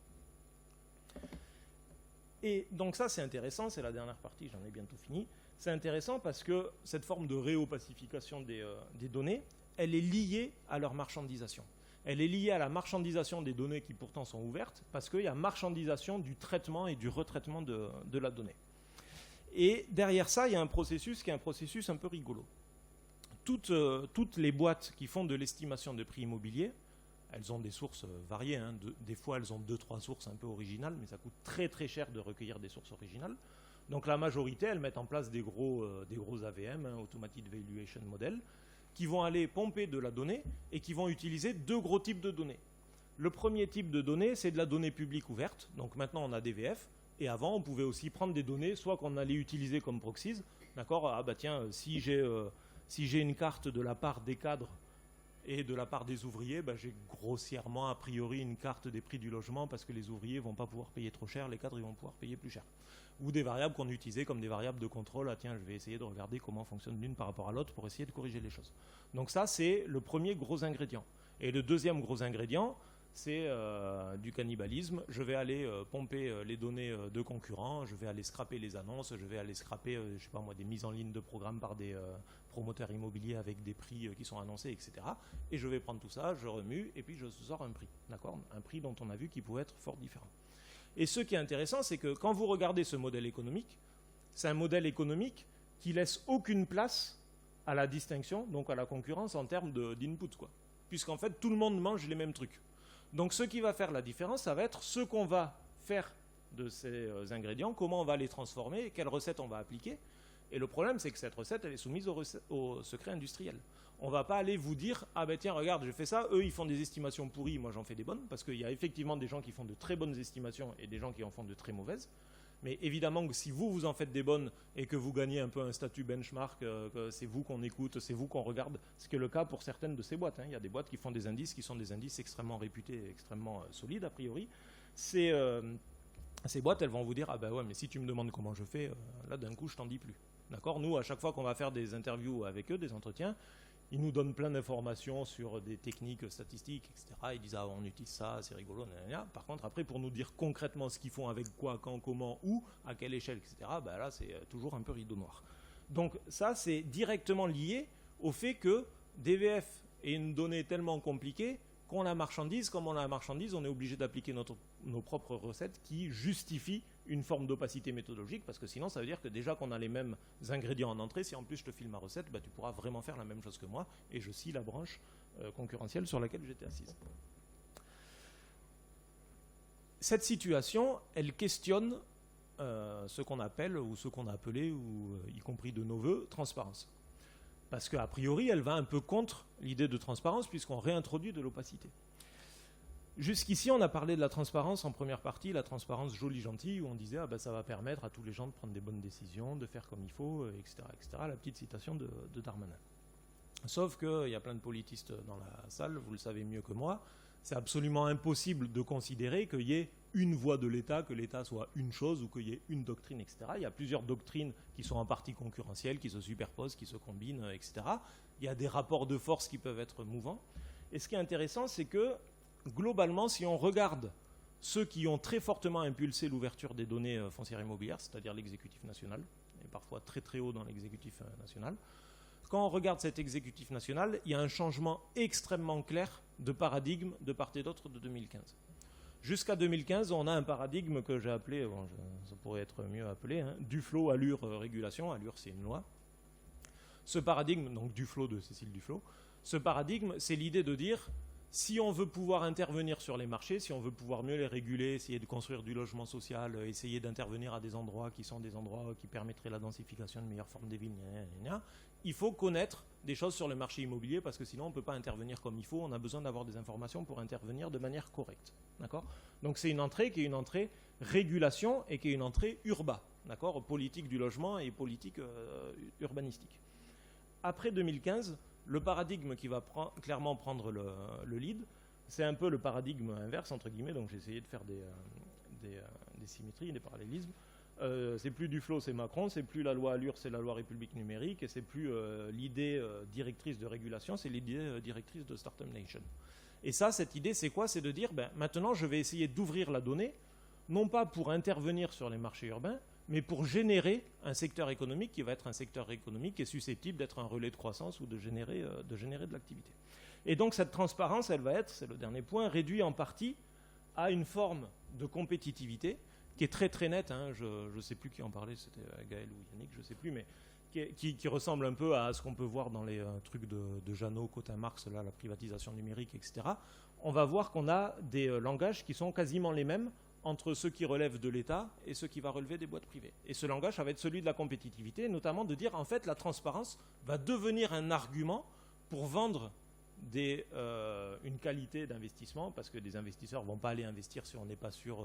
Et donc ça c'est intéressant, c'est la dernière partie, j'en ai bientôt fini. C'est intéressant parce que cette forme de réopacification des données, elle est liée à leur marchandisation. Elle est liée à la marchandisation des données qui pourtant sont ouvertes, parce qu'il y a marchandisation du traitement et du retraitement de la donnée. Et derrière ça, il y a un processus qui est un processus un peu rigolo. Toutes les boîtes qui font de l'estimation de prix immobilier, elles ont des sources variées, hein. Des fois elles ont 2-3 sources un peu originales, mais ça coûte très très cher de recueillir des sources originales. Donc la majorité, elles mettent en place des gros AVM, hein, Automated Valuation Model, qui vont aller pomper de la donnée et qui vont utiliser deux gros types de données. Le premier type de données, c'est de la donnée publique ouverte. Donc maintenant, on a DVF. Et avant, on pouvait aussi prendre des données, soit qu'on allait utiliser comme proxies. D'accord ? Ah bah tiens, si j'ai une carte de la part des cadres et de la part des ouvriers, bah j'ai grossièrement, a priori, une carte des prix du logement parce que les ouvriers ne vont pas pouvoir payer trop cher, les cadres ils vont pouvoir payer plus cher. Ou des variables qu'on utilisait comme des variables de contrôle. Ah tiens, je vais essayer de regarder comment fonctionne l'une par rapport à l'autre pour essayer de corriger les choses. Donc ça, c'est le premier gros ingrédient. Et le deuxième gros ingrédient, c'est du cannibalisme. Je vais aller pomper les données de concurrents, je vais aller scraper les annonces, je vais aller scraper, je sais pas moi, des mises en ligne de programmes par des promoteurs immobiliers avec des prix qui sont annoncés, etc. Et je vais prendre tout ça, je remue, et puis je sors un prix, d'accord ? Un prix dont on a vu qu'il pouvait être fort différent. Et ce qui est intéressant, c'est que quand vous regardez ce modèle économique, c'est un modèle économique qui laisse aucune place à la distinction, donc à la concurrence en termes d'input, quoi. Puisqu'en fait, tout le monde mange les mêmes trucs. Donc ce qui va faire la différence, ça va être ce qu'on va faire de ces ingrédients, comment on va les transformer, quelle recette on va appliquer. Et le problème, c'est que cette recette, elle est soumise au secret industriel. On ne va pas aller vous dire « Ah ben tiens, regarde, je fais ça, eux, ils font des estimations pourries, moi j'en fais des bonnes », parce qu'il y a effectivement des gens qui font de très bonnes estimations et des gens qui en font de très mauvaises. Mais évidemment que si vous en faites des bonnes et que vous gagnez un peu un statut benchmark, que c'est vous qu'on écoute, c'est vous qu'on regarde, ce qui est le cas pour certaines de ces boîtes. Il y a des boîtes qui font des indices qui sont des indices extrêmement réputés, extrêmement solides a priori. Ces boîtes, elles vont vous dire « Ah ben ouais, mais si tu me demandes comment je fais, là d'un coup je t'en dis plus ». D'accord ? Nous, à chaque fois qu'on va faire des interviews avec eux, des entretiens, ils nous donnent plein d'informations sur des techniques statistiques, etc. Ils disent « Ah, on utilise ça, c'est rigolo, nanana. » Par contre, après, pour nous dire concrètement ce qu'ils font, avec quoi, quand, comment, où, à quelle échelle, etc., ben là, c'est toujours un peu rideau noir. Donc ça, c'est directement lié au fait que DVF est une donnée tellement compliquée qu'on la marchandise. Comme on la marchandise, on est obligé d'appliquer nos propres recettes qui justifient une forme d'opacité méthodologique, parce que sinon ça veut dire que déjà qu'on a les mêmes ingrédients en entrée, si en plus je te file ma recette, bah, tu pourras vraiment faire la même chose que moi, et je scie la branche concurrentielle sur laquelle j'étais assise. Cette situation, elle questionne ce qu'on appelle, ou ce qu'on a appelé, ou y compris de nos voeux, transparence. Parce qu'a priori, elle va un peu contre l'idée de transparence, puisqu'on réintroduit de l'opacité. Jusqu'ici, on a parlé de la transparence en première partie, la transparence jolie, gentille, où on disait ah ben, ça va permettre à tous les gens de prendre des bonnes décisions, de faire comme il faut, etc., etc. La petite citation de Darmanin. Sauf qu'il y a plein de politistes dans la salle, vous le savez mieux que moi, c'est absolument impossible de considérer qu'il y ait une voie de l'État, que l'État soit une chose ou qu'il y ait une doctrine, etc. Il y a plusieurs doctrines qui sont en partie concurrentielles, qui se superposent, qui se combinent, etc. Il y a des rapports de force qui peuvent être mouvants. Et ce qui est intéressant, c'est que globalement, si on regarde ceux qui ont très fortement impulsé l'ouverture des données foncières immobilières, c'est-à-dire l'exécutif national, et parfois très très haut dans l'exécutif national, quand on regarde cet exécutif national, il y a un changement extrêmement clair de paradigme de part et d'autre de 2015. Jusqu'à 2015, on a un paradigme que j'ai appelé, bon, ça pourrait être mieux appelé, Duflot, Allure, Régulation. Allure, c'est une loi. Ce paradigme, donc Duflot de Cécile Duflot, ce paradigme, c'est l'idée de dire si on veut pouvoir intervenir sur les marchés, si on veut pouvoir mieux les réguler, essayer de construire du logement social, essayer d'intervenir à des endroits qui sont des endroits qui permettraient la densification, une meilleure forme des villes, il faut connaître des choses sur le marché immobilier parce que sinon on ne peut pas intervenir comme il faut, on a besoin d'avoir des informations pour intervenir de manière correcte. D'accord ? Donc c'est une entrée qui est une entrée régulation et qui est une entrée urba, d'accord ? Politique du logement et politique urbanistique. Après 2015, le paradigme qui va clairement prendre le lead, c'est un peu le paradigme inverse, entre guillemets, donc j'ai essayé de faire des symétries, des parallélismes. C'est plus Duflot, c'est Macron, c'est plus la loi Allure, c'est la loi République numérique, et c'est plus l'idée directrice de régulation, c'est l'idée directrice de Startup Nation. Et ça, cette idée, c'est quoi ? C'est de dire, maintenant, je vais essayer d'ouvrir la donnée, non pas pour intervenir sur les marchés urbains, mais pour générer un secteur économique qui va être un secteur économique qui est susceptible d'être un relais de croissance ou de générer de l'activité. Et donc cette transparence, elle va être, c'est le dernier point, réduite en partie à une forme de compétitivité qui est très très nette, je ne sais plus qui en parlait, c'était Gaël ou Yannick, je ne sais plus, mais qui ressemble un peu à ce qu'on peut voir dans les trucs de Jeannot, Cotin-Marx, là, la privatisation numérique, etc. On va voir qu'on a des langages qui sont quasiment les mêmes entre ceux qui relèvent de l'État et ceux qui va relever des boîtes privées. Et ce langage, ça va être celui de la compétitivité, notamment de dire, en fait, la transparence va devenir un argument pour vendre une qualité d'investissement, parce que des investisseurs ne vont pas aller investir si on n'est pas sûr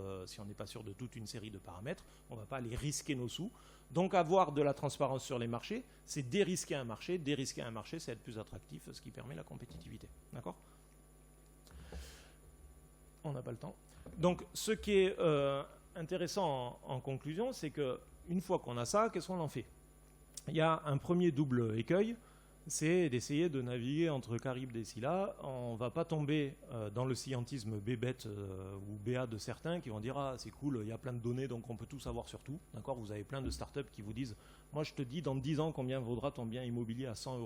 de toute une série de paramètres. On ne va pas aller risquer nos sous. Donc avoir de la transparence sur les marchés, c'est dérisquer un marché. Dérisquer un marché, c'est être plus attractif, ce qui permet la compétitivité. D'accord ? On n'a pas le temps. Donc ce qui est intéressant en conclusion, c'est qu'une fois qu'on a ça, qu'est-ce qu'on en fait ? Il y a un premier double écueil, c'est d'essayer de naviguer entre Charybde et Scylla. On ne va pas tomber dans le scientisme bébête ou BA de certains qui vont dire « Ah, c'est cool, il y a plein de données, donc on peut tout savoir sur tout. » D'accord ? Vous avez plein de startups qui vous disent « Moi, je te dis dans 10 ans combien vaudra ton bien immobilier à 100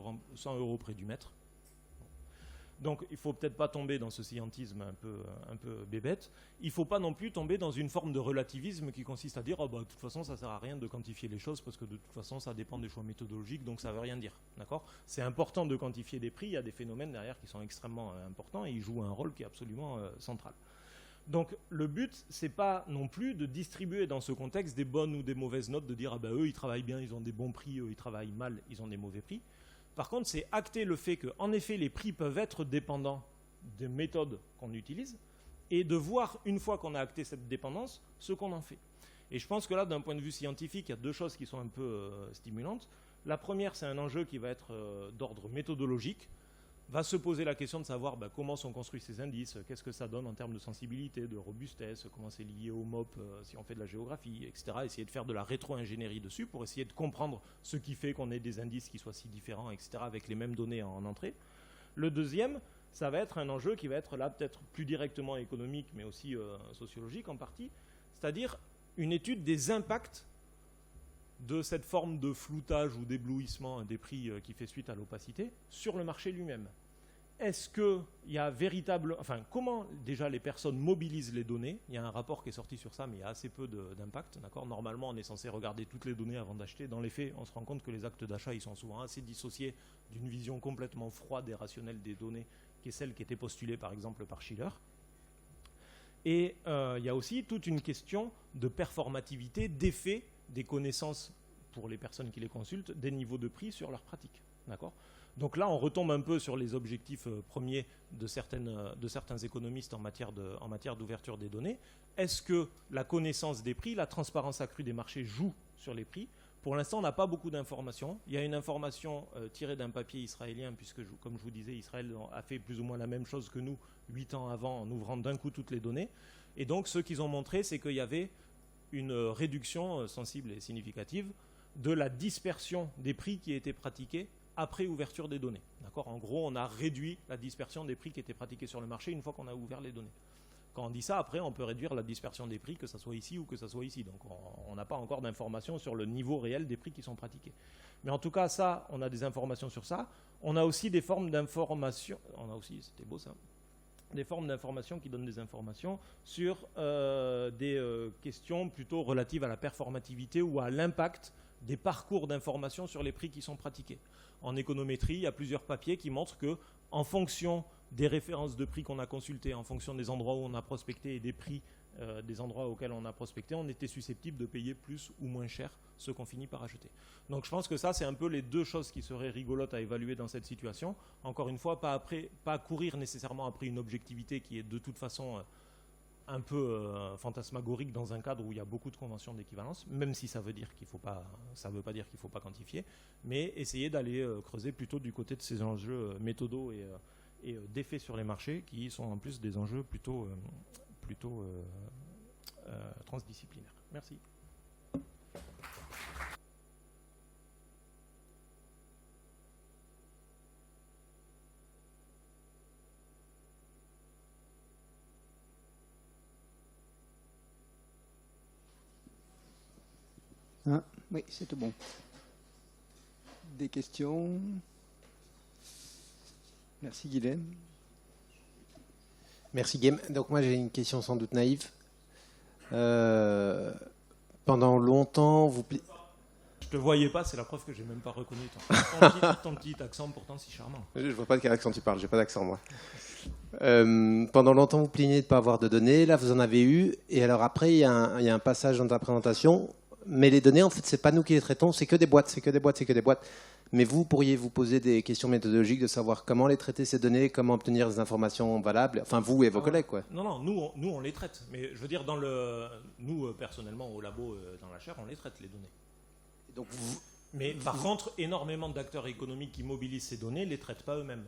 euros près du mètre. » Donc il ne faut peut-être pas tomber dans ce scientisme un peu bébête. Il ne faut pas non plus tomber dans une forme de relativisme qui consiste à dire oh, bah, de toute façon ça ne sert à rien de quantifier les choses parce que de toute façon ça dépend des choix méthodologiques, donc ça ne veut rien dire. D'accord ? C'est important de quantifier des prix, il y a des phénomènes derrière qui sont extrêmement importants et ils jouent un rôle qui est absolument central. Donc le but, c'est pas non plus de distribuer dans ce contexte des bonnes ou des mauvaises notes, de dire ah bah, eux ils travaillent bien, ils ont des bons prix, eux ils travaillent mal, ils ont des mauvais prix. Par contre, c'est acter le fait qu'en effet, les prix peuvent être dépendants des méthodes qu'on utilise et de voir, une fois qu'on a acté cette dépendance, ce qu'on en fait. Et je pense que là, d'un point de vue scientifique, il y a deux choses qui sont un peu stimulantes. La première, c'est un enjeu qui va être d'ordre méthodologique. Va se poser la question de savoir comment sont construits ces indices, qu'est-ce que ça donne en termes de sensibilité, de robustesse, comment c'est lié au MOP, si on fait de la géographie, etc. Essayer de faire de la rétro-ingénierie dessus pour essayer de comprendre ce qui fait qu'on ait des indices qui soient si différents, etc., avec les mêmes données en entrée. Le deuxième, ça va être un enjeu qui va être là peut-être plus directement économique, mais aussi sociologique en partie, c'est-à-dire une étude des impacts de cette forme de floutage ou d'éblouissement des prix qui fait suite à l'opacité sur le marché lui-même. Est-ce qu'il y a comment déjà les personnes mobilisent les données ? Il y a un rapport qui est sorti sur ça, mais il y a assez peu d'impact. D'accord ? Normalement, on est censé regarder toutes les données avant d'acheter. Dans les faits, on se rend compte que les actes d'achat, ils sont souvent assez dissociés d'une vision complètement froide et rationnelle des données, qui est celle qui était postulée par exemple par Shiller. Et il y a aussi toute une question de performativité, d'effet des connaissances pour les personnes qui les consultent, des niveaux de prix sur leur pratique. D'accord ? Donc là, on retombe un peu sur les objectifs premiers de certains économistes en matière d'ouverture des données. Est-ce que la connaissance des prix, la transparence accrue des marchés jouent sur les prix ? Pour l'instant, on n'a pas beaucoup d'informations. Il y a une information tirée d'un papier israélien, puisque, comme je vous disais, Israël a fait plus ou moins la même chose que nous 8 ans avant, en ouvrant d'un coup toutes les données. Et donc, ce qu'ils ont montré, c'est qu'il y avait une réduction sensible et significative de la dispersion des prix qui étaient pratiqués après ouverture des données. D'accord ? En gros, on a réduit la dispersion des prix qui étaient pratiqués sur le marché une fois qu'on a ouvert les données. Quand on dit ça, après, on peut réduire la dispersion des prix, que ce soit ici ou que ce soit ici. Donc, on n'a pas encore d'informations sur le niveau réel des prix qui sont pratiqués. Mais en tout cas, ça, on a des informations sur ça. On a aussi des formes d'informations. C'était beau ça. Des formes d'informations qui donnent des informations sur des questions plutôt relatives à la performativité ou à l'impact des parcours d'information sur les prix qui sont pratiqués. En économétrie, il y a plusieurs papiers qui montrent que, en fonction des références de prix qu'on a consultées, en fonction des endroits où on a prospecté et des prix des endroits auxquels on a prospecté, on était susceptible de payer plus ou moins cher ce qu'on finit par acheter. Donc je pense que ça, c'est un peu les deux choses qui seraient rigolotes à évaluer dans cette situation. Encore une fois, pas courir nécessairement après une objectivité qui est de toute façon un peu fantasmagorique dans un cadre où il y a beaucoup de conventions d'équivalence, même si ça veut dire qu'il faut pas, ça veut pas dire qu'il ne faut pas quantifier, mais essayer d'aller creuser plutôt du côté de ces enjeux méthodaux et d'effets sur les marchés qui sont en plus des enjeux plutôt transdisciplinaires. Merci. Ah, oui, c'est tout bon. Des questions? Merci Guilhem. Merci Guillaume. Donc moi j'ai une question sans doute naïve. Pendant longtemps, vous... Je te voyais pas, c'est la preuve que j'ai même pas reconnu ton petit accent pourtant si charmant. Je vois pas de quel accent tu parles, j'ai pas d'accent moi. Pendant longtemps vous plaignez de ne pas avoir de données, là vous en avez eu, et alors après il y a un passage dans ta présentation, mais les données en fait c'est pas nous qui les traitons, c'est que des boîtes. Mais vous pourriez vous poser des questions méthodologiques de savoir comment les traiter ces données, comment obtenir des informations valables, enfin vous et vos collègues, quoi. Non, nous on les traite. Mais je veux dire, nous personnellement au labo, dans la chaire, on les traite les données. Donc Mais par contre, énormément d'acteurs économiques qui mobilisent ces données ne les traitent pas eux-mêmes.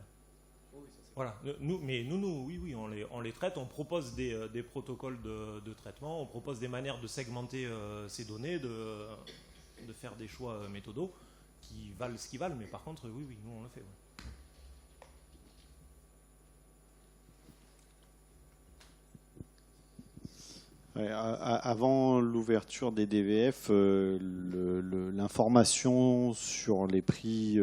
Voilà. Nous, oui, on les traite. On propose des protocoles de traitement. On propose des manières de segmenter ces données, de faire des choix méthodaux qui valent ce qu'ils valent. Mais par contre, oui, nous on le fait. Ouais. Ouais, avant l'ouverture des DVF, l'information sur les prix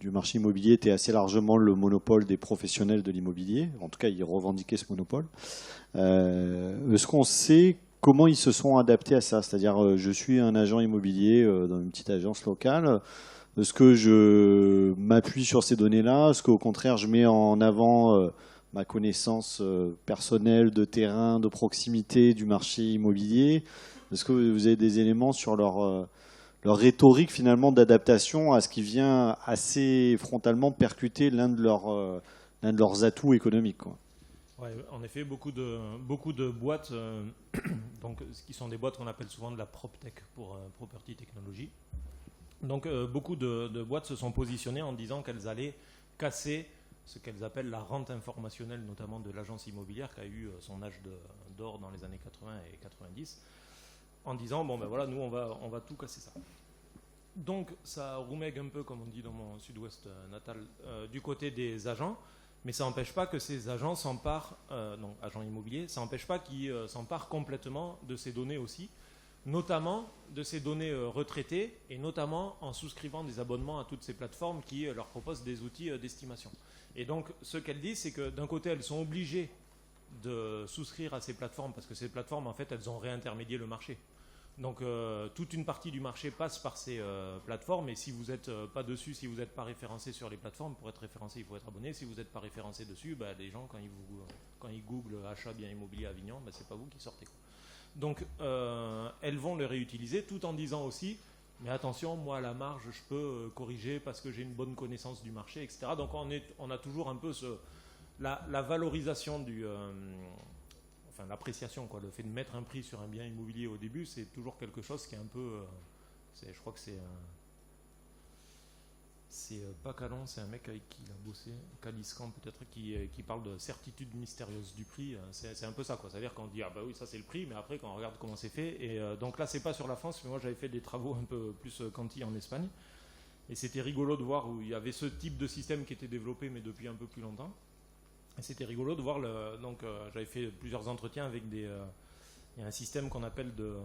du marché immobilier était assez largement le monopole des professionnels de l'immobilier. En tout cas, ils revendiquaient ce monopole. Est-ce qu'on sait comment ils se sont adaptés à ça? C'est-à-dire, je suis un agent immobilier dans une petite agence locale. Est-ce que je m'appuie sur ces données-là? Est-ce qu'au contraire, je mets en avant ma connaissance personnelle de terrain, de proximité du marché immobilier? Est-ce que vous avez des éléments sur leur rhétorique finalement d'adaptation à ce qui vient assez frontalement percuter l'un de leurs atouts économiques, quoi? Ouais, en effet, beaucoup de boîtes, donc, qui sont des boîtes qu'on appelle souvent de la PropTech pour Property Technology. Donc beaucoup de boîtes se sont positionnées en disant qu'elles allaient casser ce qu'elles appellent la rente informationnelle, notamment de l'agence immobilière qui a eu son âge d'or dans les années 80 et 90, en disant, bon ben voilà, nous on va tout casser ça. Donc ça roumègue un peu, comme on dit dans mon sud-ouest natal, du côté des agents, mais ça n'empêche pas que ces agents s'emparent, agents immobiliers, ça n'empêche pas qu'ils s'emparent complètement de ces données aussi, notamment de ces données retraitées, et notamment en souscrivant des abonnements à toutes ces plateformes qui leur proposent des outils d'estimation. Et donc, ce qu'elles disent, c'est que d'un côté, elles sont obligées de souscrire à ces plateformes, parce que ces plateformes, en fait, elles ont réintermédié le marché. Donc, toute une partie du marché passe par ces plateformes, et si vous n'êtes pas dessus, si vous n'êtes pas référencé sur les plateformes, pour être référencé, il faut être abonné. Si vous n'êtes pas référencé dessus, bah, les gens, quand ils googlent achat bien immobilier à Avignon, bah, c'est pas vous qui sortez, quoi. Donc, elles vont le réutiliser, tout en disant aussi, mais attention, moi à la marge, je peux corriger parce que j'ai une bonne connaissance du marché, etc. Donc on a toujours un peu la valorisation l'appréciation, quoi. Le fait de mettre un prix sur un bien immobilier au début, c'est toujours quelque chose qui est un peu, je crois que c'est pas Calon, c'est un mec avec qui il a bossé, Caliscan peut-être, qui parle de certitude mystérieuse du prix. C'est un peu ça, quoi. C'est-à-dire qu'on dit, ah bah oui, ça c'est le prix, mais après quand on regarde comment c'est fait, et donc là c'est pas sur la France, mais moi j'avais fait des travaux un peu plus quanti en Espagne, et c'était rigolo de voir où il y avait ce type de système qui était développé, mais depuis un peu plus longtemps. Et c'était rigolo de voir, j'avais fait plusieurs entretiens avec il y a un système qu'on appelle de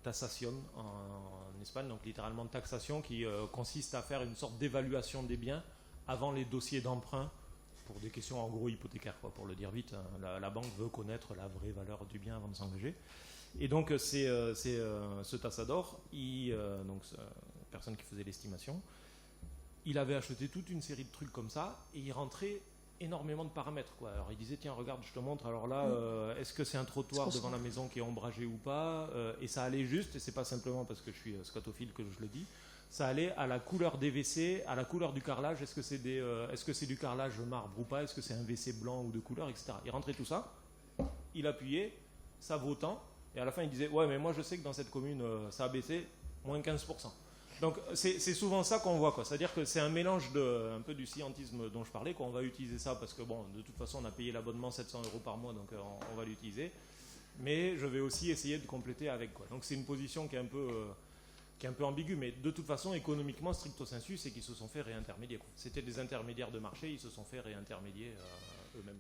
taxation en Espagne, donc littéralement taxation, qui consiste à faire une sorte d'évaluation des biens avant les dossiers d'emprunt pour des questions en gros hypothécaires, quoi, pour le dire vite. La banque veut connaître la vraie valeur du bien avant de s'engager. Et donc ce tassador, personne qui faisait l'estimation, il avait acheté toute une série de trucs comme ça et il rentrait énormément de paramètres, quoi. Alors il disait, tiens regarde, je te montre, alors là est-ce que c'est un trottoir devant la maison qui est ombragé ou pas, et ça allait juste, et c'est pas simplement parce que je suis scotophile que je le dis, ça allait à la couleur des WC, à la couleur du carrelage, est-ce que c'est du carrelage marbre ou pas, est-ce que c'est un WC blanc ou de couleur, etc. Il rentrait tout ça, il appuyait, ça vaut tant, et à la fin il disait, ouais mais moi je sais que dans cette commune ça a baissé, moins 15%. Donc c'est souvent ça qu'on voit, quoi. C'est-à-dire que c'est un mélange un peu du scientisme dont je parlais, quoi. On va utiliser ça parce que bon, de toute façon on a payé l'abonnement 700 € par mois, donc on va l'utiliser. Mais je vais aussi essayer de compléter avec, quoi. Donc c'est une position qui est un peu ambiguë, mais de toute façon économiquement stricto sensu, c'est qu'ils se sont fait réintermédier, quoi. C'était des intermédiaires de marché, ils se sont fait réintermédier eux-mêmes.